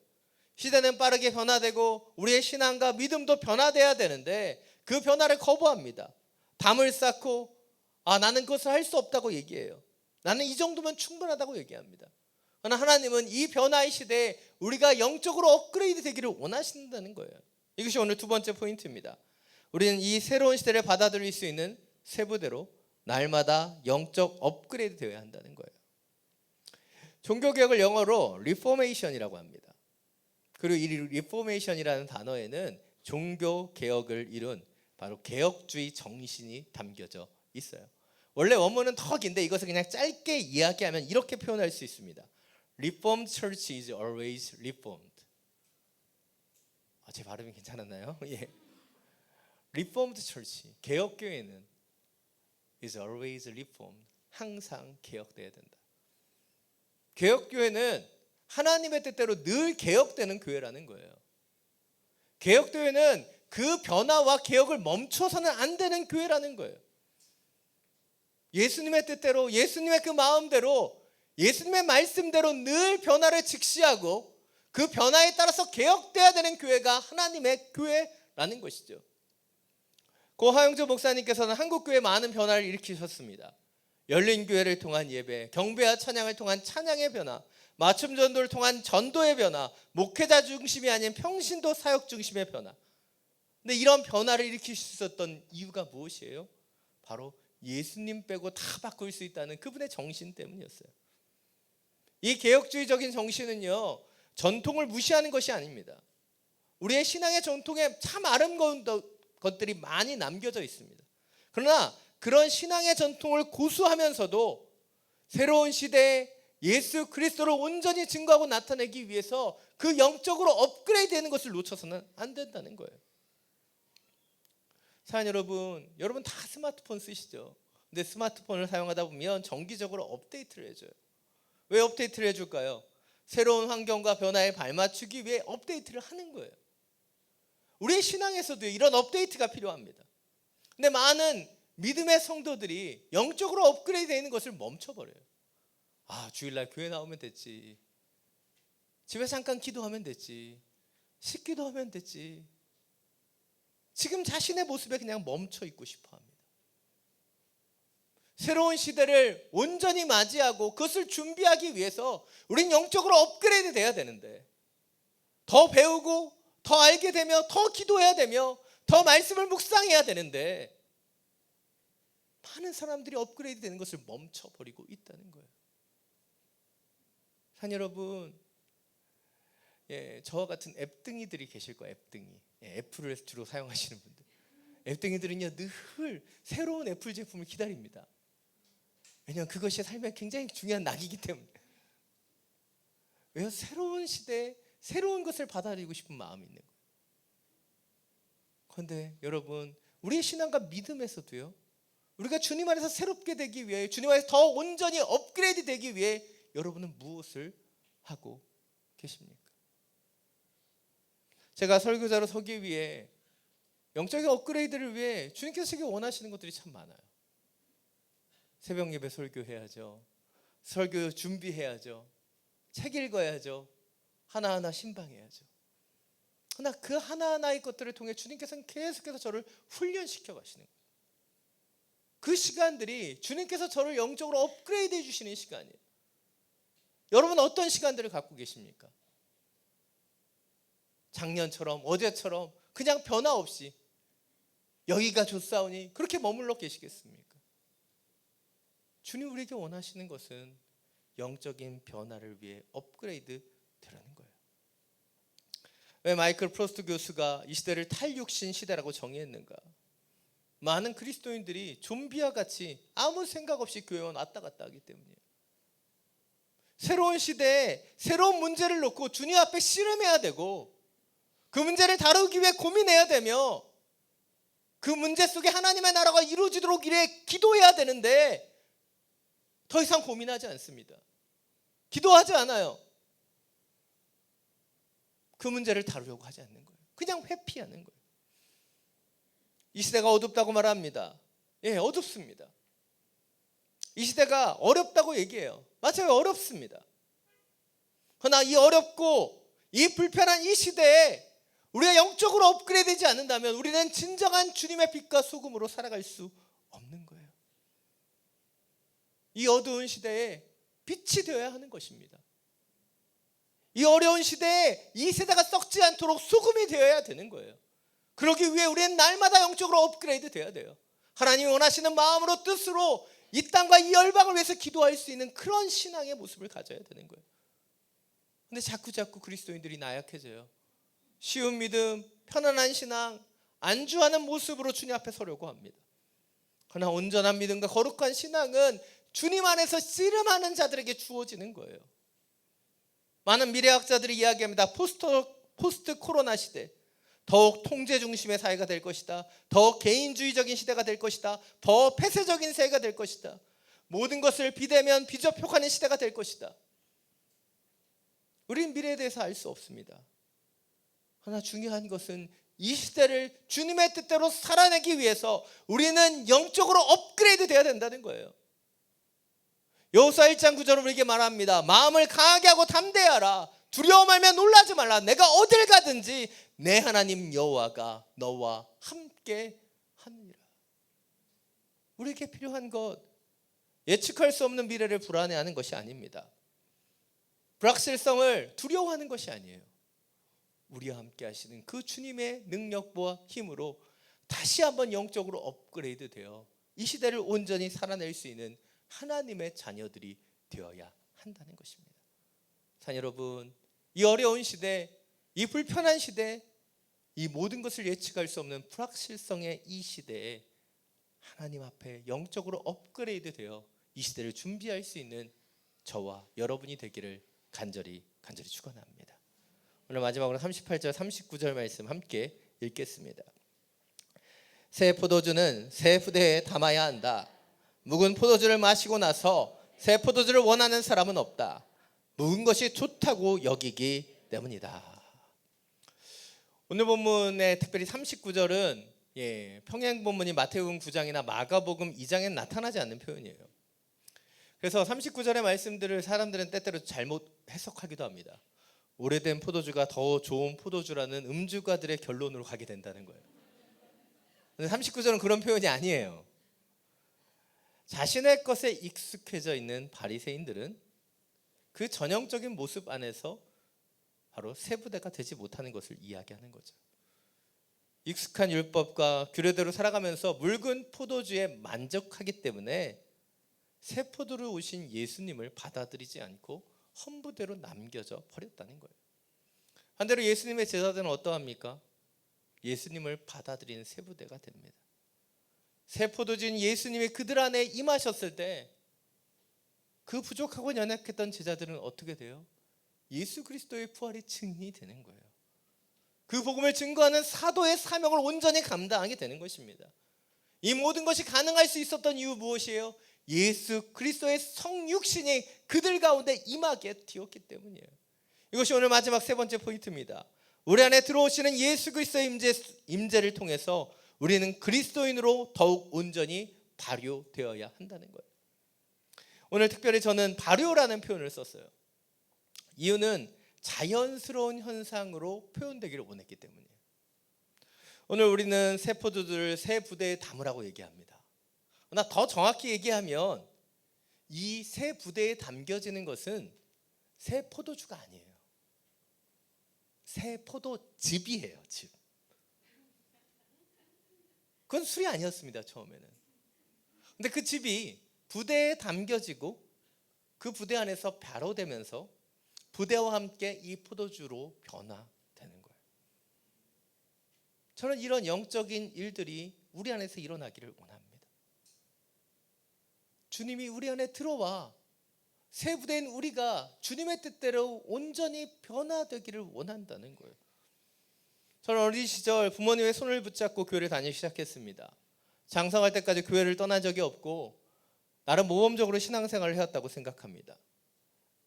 시대는 빠르게 변화되고 우리의 신앙과 믿음도 변화돼야 되는데 그 변화를 거부합니다. 담을 쌓고 나는 그것을 할 수 없다고 얘기해요. 나는 이 정도면 충분하다고 얘기합니다. 그러나 하나님은 이 변화의 시대에 우리가 영적으로 업그레이드 되기를 원하신다는 거예요. 이것이 오늘 두 번째 포인트입니다. 우리는 이 새로운 시대를 받아들일 수 있는 새 부대로 날마다 영적 업그레이드 되어야 한다는 거예요. 종교개혁을 영어로 리포메이션이라고 합니다. 그리고 이 리포메이션이라는 단어에는 종교개혁을 이룬 바로 개혁주의 정신이 담겨져 있어요. 원래 원문은 더 긴데 이것을 그냥 짧게 이야기하면 이렇게 표현할 수 있습니다. Reformed church is always reformed. 제 발음이 괜찮았나요? 예. Reformed church, 개혁교회는 is always reformed. 항상 개혁돼야 된다. 개혁교회는 하나님의 뜻대로 늘 개혁되는 교회라는 거예요. 개혁교회는 그 변화와 개혁을 멈춰서는 안 되는 교회라는 거예요. 예수님의 뜻대로, 예수님의 그 마음대로, 예수님의 말씀대로 늘 변화를 직시하고 그 변화에 따라서 개혁돼야 되는 교회가 하나님의 교회라는 것이죠. 고 하영조 목사님께서는 한국교회에 많은 변화를 일으키셨습니다. 열린 교회를 통한 예배, 경배와 찬양을 통한 찬양의 변화, 맞춤 전도를 통한 전도의 변화, 목회자 중심이 아닌 평신도 사역 중심의 변화. 근데 이런 변화를 일으킬 수 있었던 이유가 무엇이에요? 바로 예수님 빼고 다 바꿀 수 있다는 그분의 정신 때문이었어요. 이 개혁주의적인 정신은요, 전통을 무시하는 것이 아닙니다. 우리의 신앙의 전통에 참 아름다운 것들이 많이 남겨져 있습니다. 그러나 그런 신앙의 전통을 고수하면서도 새로운 시대에 예수 그리스도를 온전히 증거하고 나타내기 위해서 그 영적으로 업그레이드 되는 것을 놓쳐서는 안 된다는 거예요. 사랑 여러분 다 스마트폰 쓰시죠? 근데 스마트폰을 사용하다 보면 정기적으로 업데이트를 해줘요. 왜 업데이트를 해줄까요? 새로운 환경과 변화에 발맞추기 위해 업데이트를 하는 거예요. 우리의 신앙에서도 이런 업데이트가 필요합니다. 근데 많은 믿음의 성도들이 영적으로 업그레이드 되는 것을 멈춰버려요. 주일날 교회 나오면 됐지, 집에서 잠깐 기도하면 됐지, 식기도 하면 됐지. 지금 자신의 모습에 그냥 멈춰 있고 싶어 합니다. 새로운 시대를 온전히 맞이하고 그것을 준비하기 위해서 우린 영적으로 업그레이드 돼야 되는데, 더 배우고 더 알게 되며 더 기도해야 되며 더 말씀을 묵상해야 되는데, 많은 사람들이 업그레이드 되는 것을 멈춰버리고 있다는 거예요. 산 여러분, 저와 같은 앱등이들이 계실 거예요. 앱등이. 애플을 주로 사용하시는 분들. 앱등이들은요, 늘 새로운 애플 제품을 기다립니다. 왜냐하면 그것이 삶에 굉장히 중요한 낙이기 때문에. 왜요? 새로운 시대에 새로운 것을 받아들이고 싶은 마음이 있는 거예요. 그런데 여러분, 우리의 신앙과 믿음에서도요, 우리가 주님 안에서 새롭게 되기 위해, 주님 안에서 더 온전히 업그레이드 되기 위해 여러분은 무엇을 하고 계십니까? 제가 설교자로 서기 위해, 영적인 업그레이드를 위해 주님께서 제게 원하시는 것들이 참 많아요. 새벽 예배 설교해야죠, 설교 준비해야죠, 책 읽어야죠, 하나하나 신방해야죠. 그러나 그 하나하나의 것들을 통해 주님께서는 계속해서 저를 훈련시켜 가시는 거예요. 그 시간들이 주님께서 저를 영적으로 업그레이드 해주시는 시간이에요. 여러분, 어떤 시간들을 갖고 계십니까? 작년처럼 어제처럼 그냥 변화 없이 여기가 좋사오니 그렇게 머물러 계시겠습니까? 주님 우리에게 원하시는 것은 영적인 변화를 위해 업그레이드 되라는 거예요. 왜 마이클 프로스트 교수가 이 시대를 탈육신 시대라고 정의했는가? 많은 그리스도인들이 좀비와 같이 아무 생각 없이 교회에 왔다 갔다 하기 때문이에요. 새로운 시대에 새로운 문제를 놓고 주님 앞에 씨름해야 되고, 그 문제를 다루기 위해 고민해야 되며, 그 문제 속에 하나님의 나라가 이루어지도록 이래 기도해야 되는데, 더 이상 고민하지 않습니다. 기도하지 않아요. 그 문제를 다루려고 하지 않는 거예요. 그냥 회피하는 거예요. 이 시대가 어둡다고 말합니다. 어둡습니다. 이 시대가 어렵다고 얘기해요. 맞아요, 어렵습니다. 그러나 이 어렵고 이 불편한 이 시대에 우리가 영적으로 업그레이드 되지 않는다면 우리는 진정한 주님의 빛과 소금으로 살아갈 수 없는 거예요. 이 어두운 시대에 빛이 되어야 하는 것입니다. 이 어려운 시대에 이 세대가 썩지 않도록 소금이 되어야 되는 거예요. 그러기 위해 우리는 날마다 영적으로 업그레이드 돼야 돼요. 하나님이 원하시는 마음으로, 뜻으로 이 땅과 이 열방을 위해서 기도할 수 있는 그런 신앙의 모습을 가져야 되는 거예요. 근데 자꾸 그리스도인들이 나약해져요. 쉬운 믿음, 편안한 신앙, 안주하는 모습으로 주님 앞에 서려고 합니다. 그러나 온전한 믿음과 거룩한 신앙은 주님 안에서 씨름하는 자들에게 주어지는 거예요. 많은 미래학자들이 이야기합니다. 포스트 코로나 시대, 더욱 통제 중심의 사회가 될 것이다. 더 개인주의적인 시대가 될 것이다. 더 폐쇄적인 세계가 될 것이다. 모든 것을 비대면 비접촉하는 시대가 될 것이다. 우리는 미래에 대해서 알 수 없습니다. 그러나 중요한 것은 이 시대를 주님의 뜻대로 살아내기 위해서 우리는 영적으로 업그레이드 돼야 된다는 거예요. 여호수아 1장 9절은 우리에게 말합니다. 마음을 강하게 하고 담대하라. 두려워 말며 놀라지 말라. 내가 어딜 가든지 내 하나님 여호와가 너와 함께 하느니라. 우리에게 필요한 것, 예측할 수 없는 미래를 불안해하는 것이 아닙니다. 불확실성을 두려워하는 것이 아니에요. 우리와 함께 하시는 그 주님의 능력과 힘으로 다시 한번 영적으로 업그레이드 되어 이 시대를 온전히 살아낼 수 있는 하나님의 자녀들이 되어야 한다는 것입니다. 자, 여러분, 이 어려운 시대, 이 불편한 시대, 이 모든 것을 예측할 수 없는 불확실성의 이 시대에 하나님 앞에 영적으로 업그레이드 되어 이 시대를 준비할 수 있는 저와 여러분이 되기를 간절히 축원합니다. 오늘 마지막으로 38절 39절 말씀 함께 읽겠습니다. 새 포도주는 새 후대에 담아야 한다. 묵은 포도주를 마시고 나서 새 포도주를 원하는 사람은 없다. 묵은 것이 좋다고 여기기 때문이다. 오늘 본문의 특별히 39절은 평행 본문이 마태복음 9장이나 마가복음 2장엔 나타나지 않는 표현이에요. 그래서 39절의 말씀들을 사람들은 때때로 잘못 해석하기도 합니다. 오래된 포도주가 더 좋은 포도주라는 음주가들의 결론으로 가게 된다는 거예요. 근데 39절은 그런 표현이 아니에요. 자신의 것에 익숙해져 있는 바리새인들은 그 전형적인 모습 안에서 바로 세부대가 되지 못하는 것을 이야기하는 거죠. 익숙한 율법과 규례대로 살아가면서 묽은 포도주에 만족하기 때문에 새 포도로 오신 예수님을 받아들이지 않고 험부대로 남겨져 버렸다는 거예요. 반대로 예수님의 제자들은 어떠합니까? 예수님을 받아들이는 세부대가 됩니다. 새 포도주인 예수님이 그들 안에 임하셨을 때 그 부족하고 연약했던 제자들은 어떻게 돼요? 예수 그리스도의 부활이 증인이 되는 거예요. 그 복음을 증거하는 사도의 사명을 온전히 감당하게 되는 것입니다. 이 모든 것이 가능할 수 있었던 이유 무엇이에요? 예수 그리스도의 성육신이 그들 가운데 임하게 되었기 때문이에요. 이것이 오늘 마지막 세 번째 포인트입니다. 우리 안에 들어오시는 예수 그리스도의 임재를 통해서 우리는 그리스도인으로 더욱 온전히 발효되어야 한다는 거예요. 오늘 특별히 저는 발효라는 표현을 썼어요. 이유는 자연스러운 현상으로 표현되기를 원했기 때문이에요. 오늘 우리는 새 포도주를 새 부대에 담으라고 얘기합니다. 그러나 더 정확히 얘기하면 이 새 부대에 담겨지는 것은 새 포도주가 아니에요. 새 포도즙이에요. 즙. 그건 술이 아니었습니다. 처음에는. 근데 그 즙이 부대에 담겨지고 그 부대 안에서 발효되면서 부대와 함께 이 포도주로 변화되는 거예요. 저는 이런 영적인 일들이 우리 안에서 일어나기를 원합니다. 주님이 우리 안에 들어와 새 부대인 우리가 주님의 뜻대로 온전히 변화되기를 원한다는 거예요. 저는 어린 시절 부모님의 손을 붙잡고 교회를 다니기 시작했습니다. 장성할 때까지 교회를 떠난 적이 없고 나름 모범적으로 신앙생활을 해왔다고 생각합니다.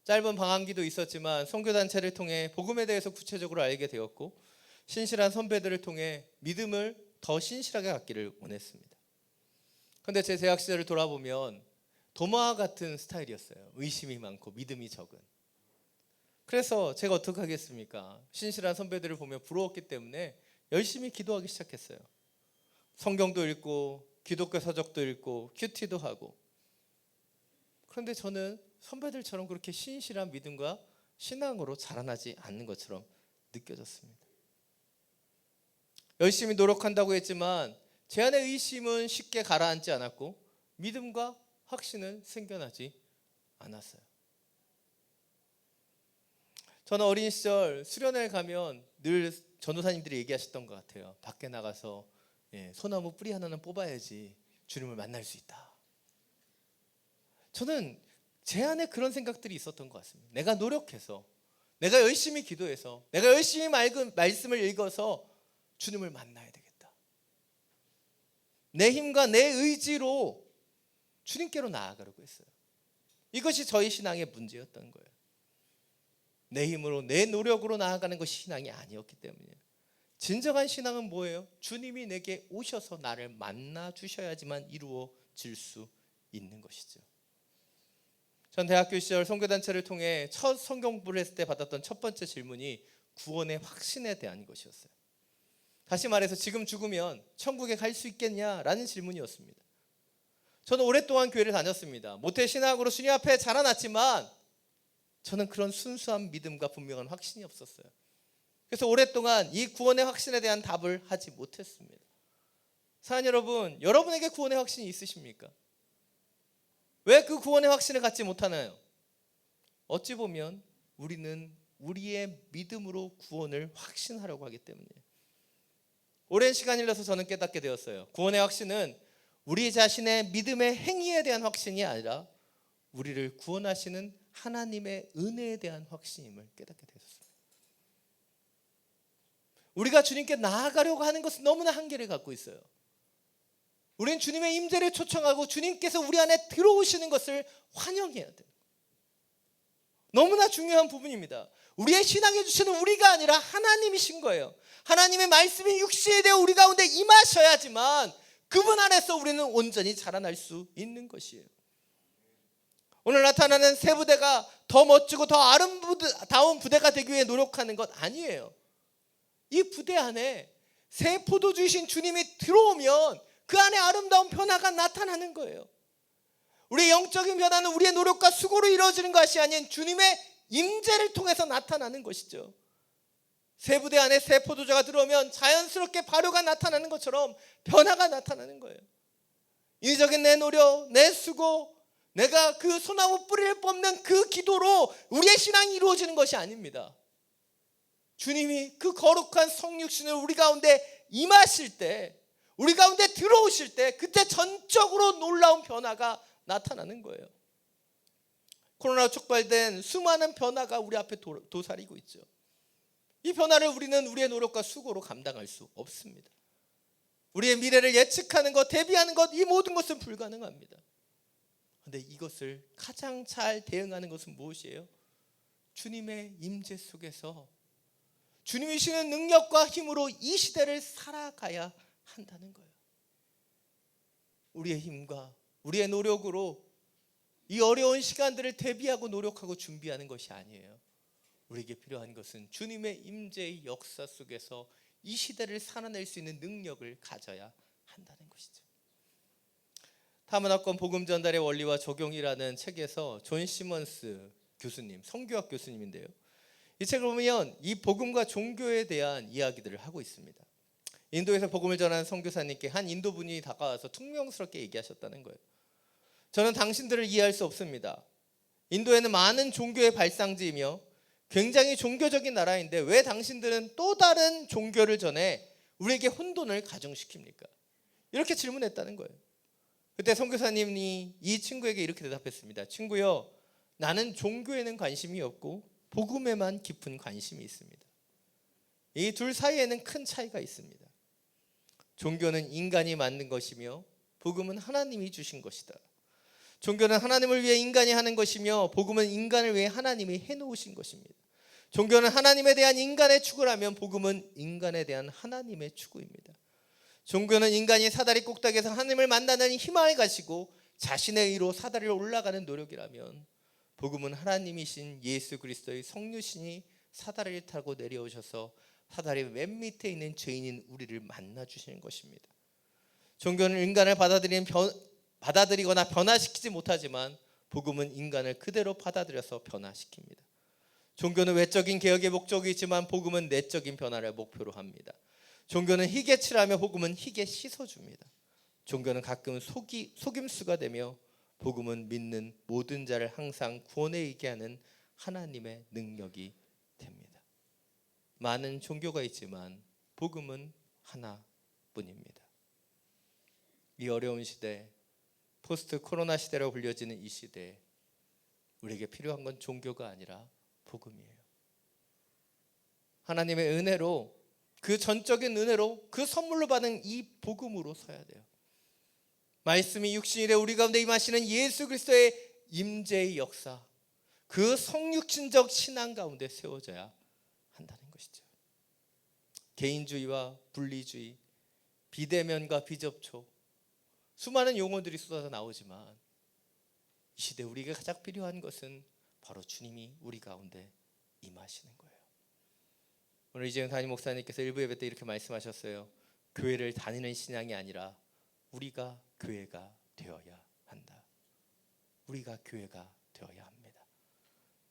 짧은 방황기도 있었지만 선교단체를 통해 복음에 대해서 구체적으로 알게 되었고 신실한 선배들을 통해 믿음을 더 신실하게 갖기를 원했습니다. 그런데 제 대학 시절을 돌아보면 도마와 같은 스타일이었어요. 의심이 많고 믿음이 적은. 그래서 제가 어떻게 하겠습니까? 신실한 선배들을 보며 부러웠기 때문에 열심히 기도하기 시작했어요. 성경도 읽고 기독교 서적도 읽고 큐티도 하고. 그런데 저는 선배들처럼 그렇게 신실한 믿음과 신앙으로 자라나지 않는 것처럼 느껴졌습니다. 열심히 노력한다고 했지만 제 안의 의심은 쉽게 가라앉지 않았고 믿음과 확신은 생겨나지 않았어요. 저는 어린 시절 수련회 가면 늘 전도사님들이 얘기하셨던 것 같아요. 밖에 나가서 소나무 뿌리 하나는 뽑아야지 주님을 만날 수 있다. 저는 제 안에 그런 생각들이 있었던 것 같습니다. 내가 노력해서, 내가 열심히 기도해서, 내가 열심히 말씀을 읽어서 주님을 만나야 되겠다. 내 힘과 내 의지로 주님께로 나아가려고 했어요. 이것이 저희 신앙의 문제였던 거예요. 내 힘으로, 내 노력으로 나아가는 것이 신앙이 아니었기 때문이에요. 진정한 신앙은 뭐예요? 주님이 내게 오셔서 나를 만나 주셔야지만 이루어질 수 있는 것이죠. 전 대학교 시절 선교단체를 통해 첫 성경 공부를 했을 때 받았던 첫 번째 질문이 구원의 확신에 대한 것이었어요. 다시 말해서 지금 죽으면 천국에 갈 수 있겠냐라는 질문이었습니다. 저는 오랫동안 교회를 다녔습니다. 모태 신학으로 주님 앞에 자라났지만 저는 그런 순수한 믿음과 분명한 확신이 없었어요. 그래서 오랫동안 이 구원의 확신에 대한 답을 하지 못했습니다. 사랑하는 여러분, 여러분에게 구원의 확신이 있으십니까? 왜 그 구원의 확신을 갖지 못하나요? 어찌 보면 우리는 우리의 믿음으로 구원을 확신하려고 하기 때문이에요. 오랜 시간이 흘러서 저는 깨닫게 되었어요. 구원의 확신은 우리 자신의 믿음의 행위에 대한 확신이 아니라 우리를 구원하시는 하나님의 은혜에 대한 확신임을 깨닫게 되었습니다. 우리가 주님께 나아가려고 하는 것은 너무나 한계를 갖고 있어요. 우리는 주님의 임재를 초청하고 주님께서 우리 안에 들어오시는 것을 환영해야 돼요. 너무나 중요한 부분입니다. 우리의 신앙의 주체는 우리가 아니라 하나님이신 거예요. 하나님의 말씀이 육신이 되어 우리 가운데 임하셔야지만 그분 안에서 우리는 온전히 자라날 수 있는 것이에요. 오늘 나타나는 새 부대가 더 멋지고 더 아름다운 부대가 되기 위해 노력하는 것 아니에요. 이 부대 안에 새 포도주이신 주님이 들어오면 그 안에 아름다운 변화가 나타나는 거예요. 우리의 영적인 변화는 우리의 노력과 수고로 이루어지는 것이 아닌 주님의 임재를 통해서 나타나는 것이죠. 새 부대 안에 새 포도주가 들어오면 자연스럽게 발효가 나타나는 것처럼 변화가 나타나는 거예요. 인위적인 내 노력, 내 수고, 내가 그 소나무 뿌리를 뽑는 그 기도로 우리의 신앙이 이루어지는 것이 아닙니다. 주님이 그 거룩한 성육신을 우리 가운데 임하실 때, 우리 가운데 들어오실 때 그때 전적으로 놀라운 변화가 나타나는 거예요. 코로나로 촉발된 수많은 변화가 우리 앞에 도사리고 있죠. 이 변화를 우리는 우리의 노력과 수고로 감당할 수 없습니다. 우리의 미래를 예측하는 것, 대비하는 것, 이 모든 것은 불가능합니다. 그런데 이것을 가장 잘 대응하는 것은 무엇이에요? 주님의 임재 속에서 주님이 주시는 능력과 힘으로 이 시대를 살아가야 한다는 거예요. 우리의 힘과 우리의 노력으로 이 어려운 시간들을 대비하고 노력하고 준비하는 것이 아니에요. 우리에게 필요한 것은 주님의 임재의 역사 속에서 이 시대를 살아낼 수 있는 능력을 가져야 한다는 것이죠. 타문화권 복음 전달의 원리와 적용이라는 책에서 존 시먼스 교수님, 성교학 교수님인데요. 이 책을 보면 이 복음과 종교에 대한 이야기들을 하고 있습니다. 인도에서 복음을 전하는 선교사님께 한 인도분이 다가와서 퉁명스럽게 얘기하셨다는 거예요. 저는 당신들을 이해할 수 없습니다. 인도에는 많은 종교의 발상지이며 굉장히 종교적인 나라인데 왜 당신들은 또 다른 종교를 전해 우리에게 혼돈을 가중시킵니까? 이렇게 질문했다는 거예요. 그때 선교사님이 이 친구에게 이렇게 대답했습니다. 친구요, 나는 종교에는 관심이 없고 복음에만 깊은 관심이 있습니다. 이 둘 사이에는 큰 차이가 있습니다. 종교는 인간이 만든 것이며 복음은 하나님이 주신 것이다. 종교는 하나님을 위해 인간이 하는 것이며 복음은 인간을 위해 하나님이 해놓으신 것입니다. 종교는 하나님에 대한 인간의 추구라면 복음은 인간에 대한 하나님의 추구입니다. 종교는 인간이 사다리 꼭대기에서 하나님을 만나는 희망을 가지고 자신의 의로 사다리로 올라가는 노력이라면 복음은 하나님이신 예수 그리스도의 성육신이 사다리를 타고 내려오셔서 사다리 맨 밑에 있는 죄인인 우리를 만나주시는 것입니다. 종교는 인간을 받아들이거나 변화시키지 못하지만 복음은 인간을 그대로 받아들여서 변화시킵니다. 종교는 외적인 개혁의 목적이 있지만 복음은 내적인 변화를 목표로 합니다. 종교는 희게 칠하며 복음은 희게 씻어줍니다. 종교는 가끔 속임수가 되며 복음은 믿는 모든 자를 항상 구원에 이르게 하는 하나님의 능력이 됩니다. 많은 종교가 있지만 복음은 하나뿐입니다. 이 어려운 시대, 포스트 코로나 시대라고 불려지는 이 시대에 우리에게 필요한 건 종교가 아니라 복음이에요. 하나님의 은혜로, 그 전적인 은혜로, 그 선물로 받은 이 복음으로 서야 돼요. 말씀이 육신이 되어 우리 가운데 임하시는 예수 그리스도의 임재의 역사, 그 성육신적 신앙 가운데 세워져야 한다는 것이죠. 개인주의와 분리주의, 비대면과 비접촉, 수많은 용어들이 쏟아져 나오지만 이 시대 우리에게 가장 필요한 것은 바로 주님이 우리 가운데 임하시는 거예요. 오늘 이재영 담임 목사님께서 일부 예배 때 이렇게 말씀하셨어요. 교회를 다니는 신앙이 아니라 우리가 교회가 되어야 한다. 우리가 교회가 되어야 합니다.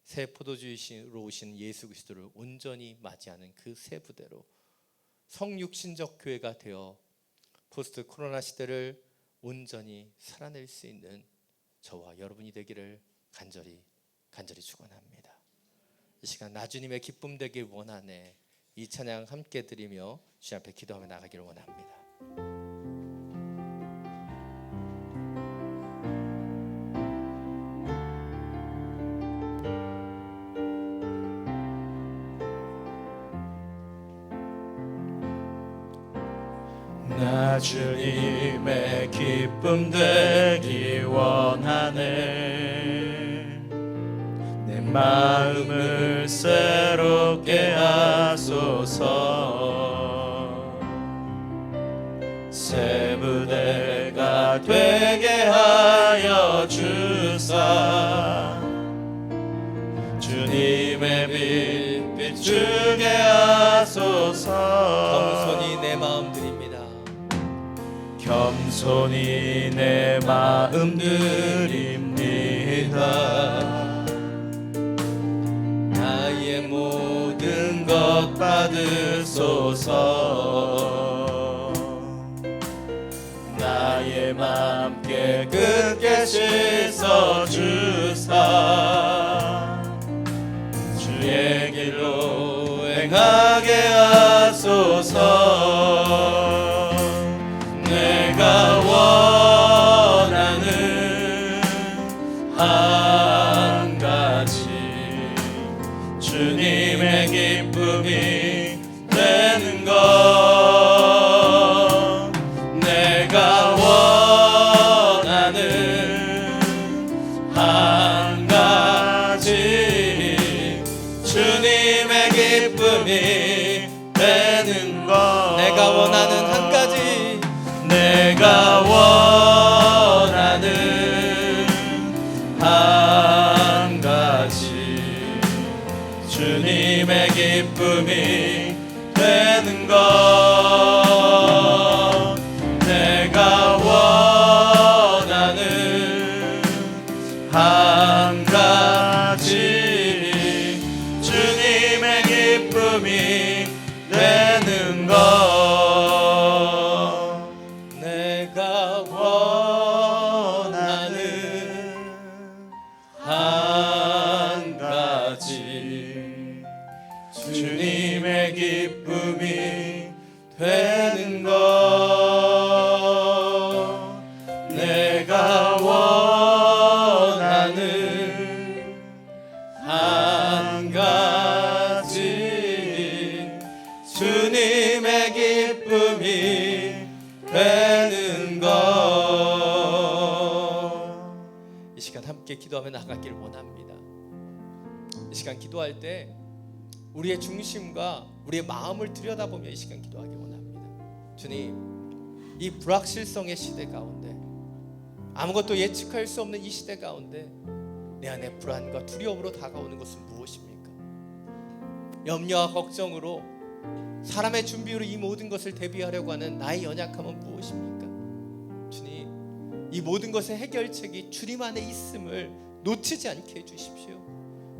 새 포도주로 오신 예수 그리스도를 온전히 맞이하는 그 새 부대로 성육신적 교회가 되어 포스트 코로나 시대를 온전히 살아낼 수 있는 저와 여러분이 되기를 간절히 축원합니다. 이 시간 나주님의 기쁨 되길 원하네. 이 찬양 함께 드리며 주님 앞에 기도하며 나가기를 원합니다. 나 주님의 기쁨 되기 원하네. 내 마음을 새롭게 하소서. 새 부대가 되게 하여 주사 주님의 빛 비추게 하소서. 겸손히 내 마음 드립니다. 겸손히 내 마음 드립니다. 나의 모든 것 받으소서. 나의 맘 깨끗게 씻어주사 주의 길로 행하게 하소서. 내가 원하는 한 가지 주님의 기쁨이 되는 것. 내가 원하는 한 가지 주님의 기쁨이 되는 것. 내가 원하는 한 가지, 내가 원하는 한 가지 주님의 기쁨이 되는 것. 내가 원하는 한 가지 주님의 기쁨이 되는 것. 내가 원하는 한 가지 주님의 기쁨이 되는 것. 내가 원하는 한 가지 주님의 기쁨이 되는 것. 이 시간 함께 기도하며 나가기를 원합니다. 이 시간 기도할 때 우리의 중심과 우리의 마음을 들여다보며 이 시간 기도하기 원합니다. 주님, 이 불확실성의 시대 가운데, 아무것도 예측할 수 없는 이 시대 가운데 내 안에 불안과 두려움으로 다가오는 것은 무엇입니까? 염려와 걱정으로, 사람의 준비로 이 모든 것을 대비하려고 하는 나의 연약함은 무엇입니까? 주님, 이 모든 것의 해결책이 주님 안에 있음을 놓치지 않게 해주십시오.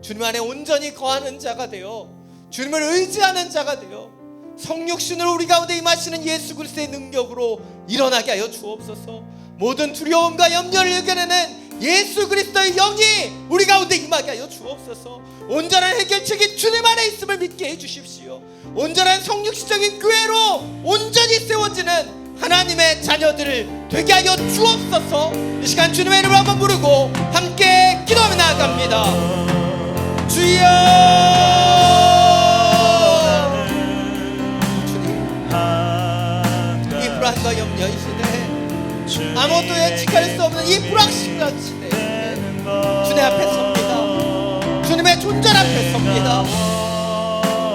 주님 안에 온전히 거하는 자가 되어 주님을 의지하는 자가 되어 성육신으로 우리 가운데 임하시는 예수 그리스도의 능력으로 일어나게 하여 주옵소서. 모든 두려움과 염려를 이겨내는 예수 그리스도의 영이 우리 가운데 임하게 하여 주옵소서. 온전한 해결책이 주님 안에 있음을 믿게 해주십시오. 온전한 성육신적인 교회로 온전히 세워지는 하나님의 자녀들을 되게 하여 주옵소서. 이 시간 주님의 이름을 한번 부르고 함께 기도하며 나아갑니다. 주여, 이 불안과 염려 이 시대, 아무것도 예측할 수 없는 이 불확실한 시대에 주님 앞에 섭니다. 주님의 존재 앞에 섭니다.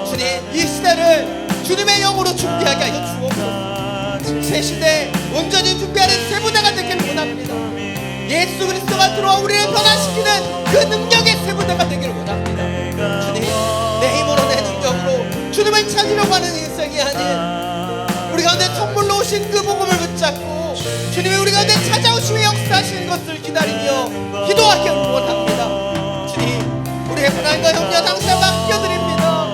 주님, 이 시대를 주님의 영으로 준비하게 하여 주옵소서. 새 시대 온전히 준비하는 새 부대가 되기를 원합니다. 예수 그리스도가 들어와 우리를 변화시키는 그 능력의 새 부대가 되기를 원합니다. 주님, 내 힘으로 내 능력으로 주님을 찾으려고 하는 인생이 아닌 우리 가운데 선물로 오신 그 복음을 붙잡고 주님이 우리 가운데 찾아오시며 역사하시는 것을 기다리며 기도하기를 원합니다. 주님, 우리의 불안과 염려 당시 맡겨드립니다.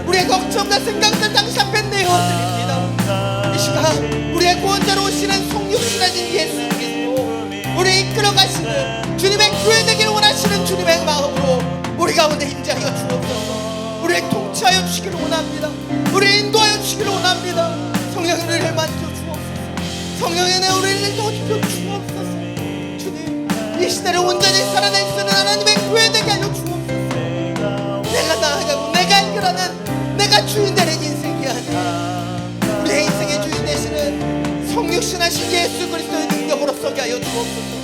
우리의 걱정과 생각들 당시 앞에 내어드립니다. 이 시간 우리의 구원자로 오시는 성육신하신 예수 그리스도, 우리 이끌어가시는 주님의 교회 되기를 원하시는 주님의 마음으로 우리 가운데 임재하여 주옵소서. 우리를 통치하여 주시기를 원합니다. 우리를 인도하여 주시기를 원합니다. 성령의 우리를 만져 주옵소서. 성령의 내 우리를 도와주여 주옵소서. 주님, 이 시대를 온전히 살아낼 수 있는 하나님의 교회 되게 하여 주옵소서. 내가 나아가고 내가 해결하는, 내가 주인 되는 인생이 아니라 우리의 인생의 주인 되시는 성육신하신 예수 그리스도의 능력으로 서게 하여 주옵소서.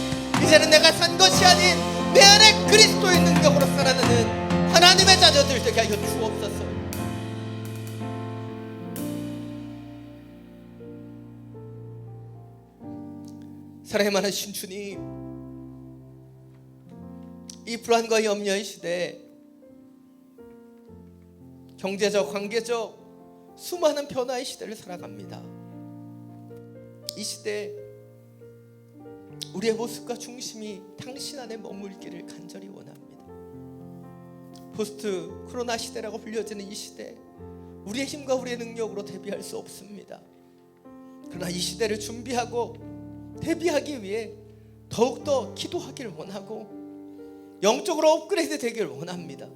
이제는 내가 산 것이 아닌 내 안에 그리스도의 능력으로 살아가는 하나님의 자녀들 되게 하여 주옵소서. 사랑의 많으신 주님, 이 불안과 염려의 시대에 경제적, 관계적 수많은 변화의 시대를 살아갑니다. 이 시대에 우리의 모습과 중심이 당신 안에 머물기를 간절히 원합니다. 포스트 코로나 시대라고 불려지는 이 시대, 우리의 힘과 우리의 능력으로 대비할 수 없습니다. 그러나 이 시대를 준비하고 대비하기 위해 더욱더 기도하기를 원하고 영적으로 업그레이드 되기를 원합니다.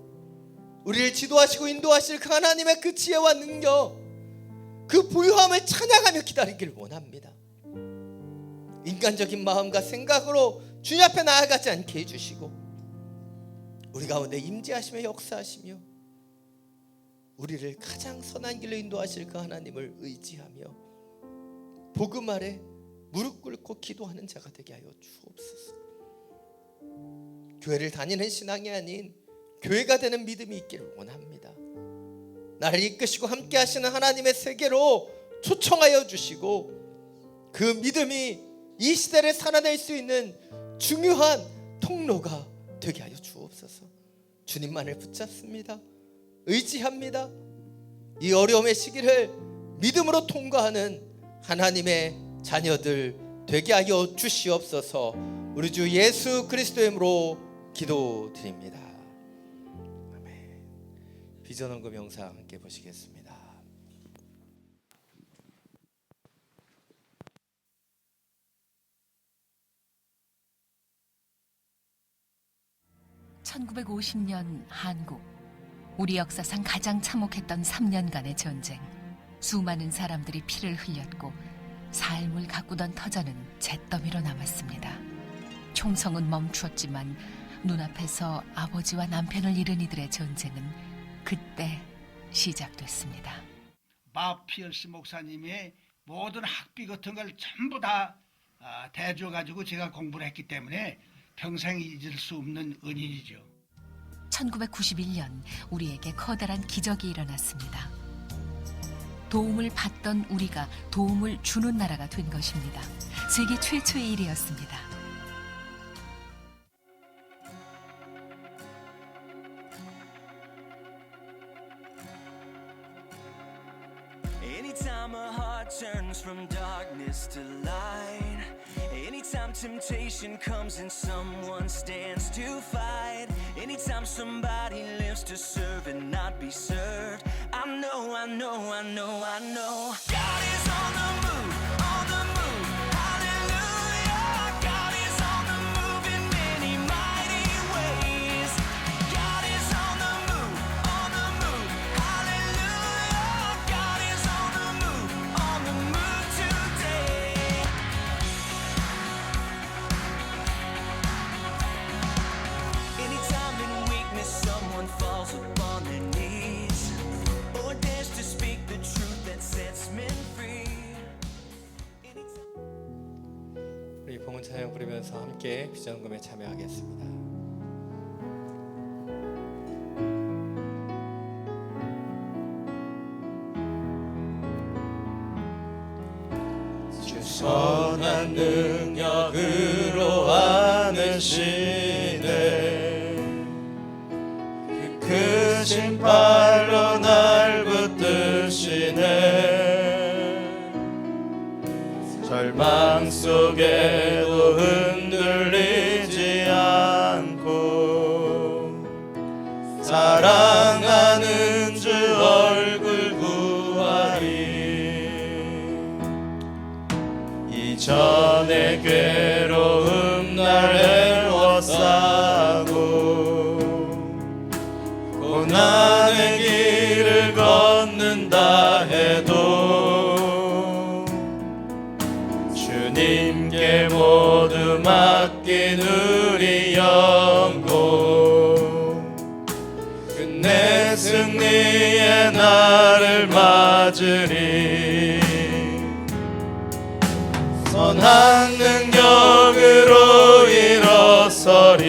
우리를 지도하시고 인도하실 그 하나님의 그 지혜와 능력, 그 부유함을 찬양하며 기다리기를 원합니다. 인간적인 마음과 생각으로 주님 앞에 나아가지 않게 해주시고 우리 가운데 임재하시며 역사하시며 우리를 가장 선한 길로 인도하실 그 하나님을 의지하며 복음 아래 무릎 꿇고 기도하는 자가 되게 하여 주옵소서. 교회를 다니는 신앙이 아닌 교회가 되는 믿음이 있기를 원합니다. 나를 이끄시고 함께 하시는 하나님의 세계로 초청하여 주시고 그 믿음이 이 시대를 살아낼 수 있는 중요한 통로가 되게 하여 주옵소서. 주님만을 붙잡습니다. 의지합니다. 이 어려움의 시기를 믿음으로 통과하는 하나님의 자녀들 되게 하여 주시옵소서. 우리 주 예수 그리스도의 이름으로 기도드립니다. 아멘. 비전 헌금 영상 함께 보시겠습니다. (1950년) 한국, 우리 역사상 가장 참혹했던 3년간의 전쟁. 수많은 사람들이 피를 흘렸고 삶을 가꾸던 터전은 잿더미로 남았습니다. 총성은 멈추었지만 눈앞에서 아버지와 남편을 잃은 이들의 전쟁은 그때 시작됐습니다. 밥 피어스 목사님의 모든 학비 같은 걸 전부 다 대줘가지고 제가 공부를 했기 때문에 평생 잊을 수 없는 은인이죠. 1991년 우리에게 커다란 기적이 일어났습니다. 도움을 받던 우리가 도움을 주는 나라가 된 것입니다. 세계 최초의 일이었습니다. Anytime a heart turns from darkness to light, anytime temptation comes and someone stands to fight, anytime somebody lives to serve and not be served, I know God is on the move, hallelujah. God is on the move in many mighty ways. God is on the move, hallelujah. God is on the move today. Anytime in weakness someone falls upon their knees or dares to speak the truth that sets men free. 우리 봉헌 찬양 부르면서 함께 비전 헌금에 참여하겠습니다. 주 선한 능력으로 안으시네 그 크신 팔로 날 붙드시네 절망 속에도 흔들리지 않고 사랑하는 주 얼굴 구하리 이전의 괴로움 날 애워싸고 고난의 길을 걷는다 해도 주님께 모두 맡긴 우리 영혼 끝내 승리의 날을 맞으리 선한 능력으로 일어서리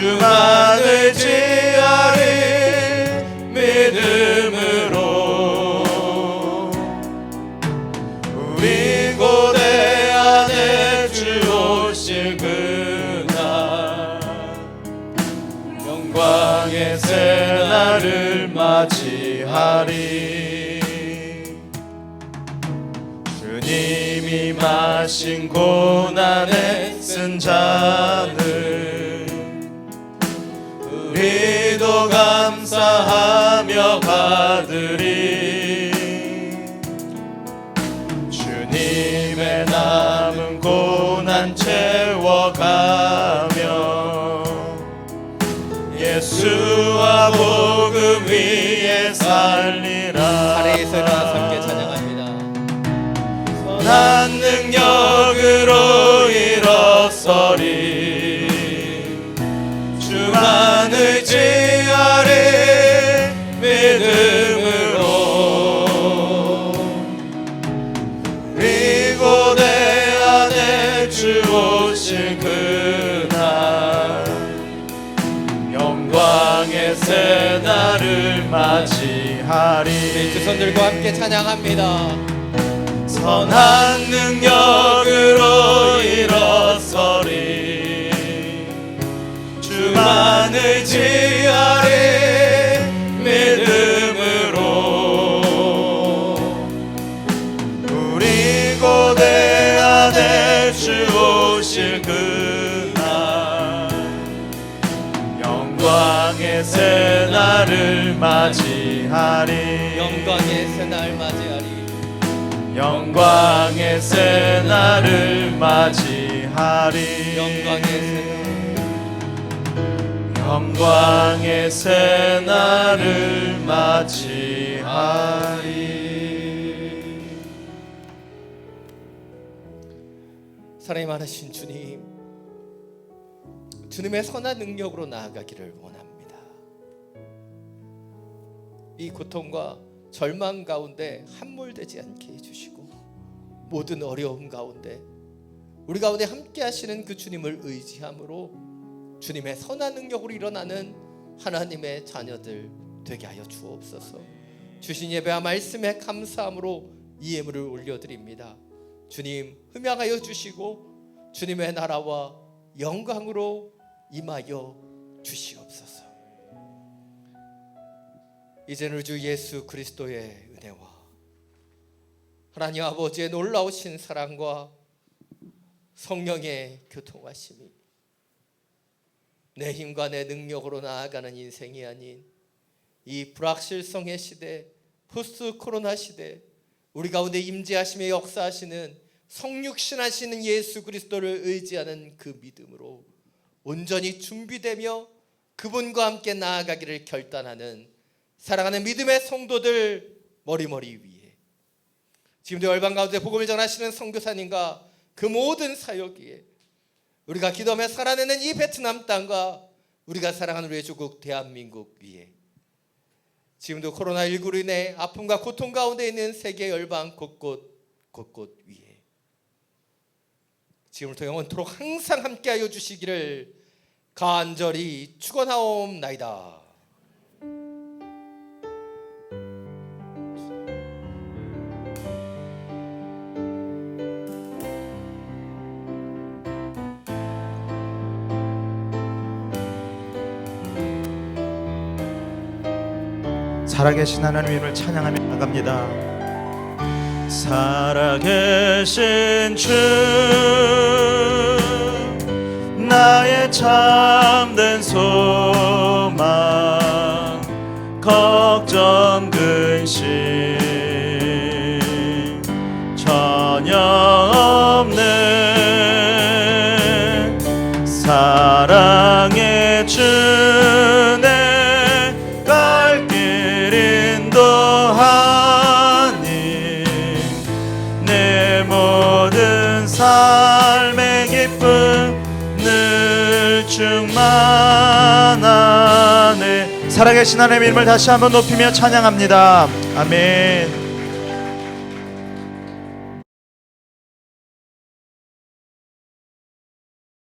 주만 의지하리 믿음으로 우리 고대 안에 주 오실 그날 영광의 새날을 맞이하리 주님이 마신 고난에 쓴 잔을 우리도 감사하며 받으리 주님의 남은 고난 채워가며 예수와 복음 위에 살리라 자리에서 일어나서 함께 찬양합니다. 선한 능력으로 일어서리 주만 의지하리 믿음으로 우리 고대 안에 주 오실 그날 영광의 새날을 맞이하리 네, 두 손 들고 함께 찬양합니다. 선한 능력으로 일어서리 주만 의지하리 믿음으로 우리 고대 안에 주 오실 그날 영광의 새날을 맞이하리 영광의 새날 맞이하리 영광의 새날을 맞이하리 영광의 새날을 맞이하리 사랑이 많으신 주님, 주님의 선한 능력으로 나아가기를 원합니다. 이 고통과 절망 가운데 함몰되지 않게 해주시고 모든 어려움 가운데 우리 가운데 함께 하시는 그 주님을 의지함으로 주님의 선한 능력으로 일어나는 하나님의 자녀들 되게 하여 주옵소서. 주신 예배와 말씀에 감사함으로 이 예물을 올려드립니다. 주님 흠양하여 주시고 주님의 나라와 영광으로 임하여 주시옵소서. 이제는 주 예수 그리스도의 은혜와 하나님 아버지의 놀라우신 사랑과 성령의 교통하심이 내 힘과 내 능력으로 나아가는 인생이 아닌 이 불확실성의 시대, 포스트 코로나 시대, 우리 가운데 임재하시며 역사하시는 성육신하시는 예수 그리스도를 의지하는 그 믿음으로 온전히 준비되며 그분과 함께 나아가기를 결단하는 사랑하는 믿음의 성도들 머리머리 위에 지금도 열방 가운데 복음을 전하시는 선교사님과 그 모든 사역 위에 우리가 기도하며 살아내는 이 베트남 땅과 우리가 사랑하는 우리의 조국 대한민국 위에 지금도 코로나19로 인해 아픔과 고통 가운데 있는 세계 열방 곳곳 위에 지금부터 영원토록 항상 함께하여 주시기를 간절히 축원하옵나이다. 살아계신 하나님을 찬양하며 나갑니다. 살아계신 주 나의 참된 소망 걱정 근심 전혀 없는 사랑의 주 내 갈 길 인도하니 내 모든 삶의 기쁨 늘 충만하네. 살아계신 하나님의 이름을 다시 한번 높이며 찬양합니다. 아멘.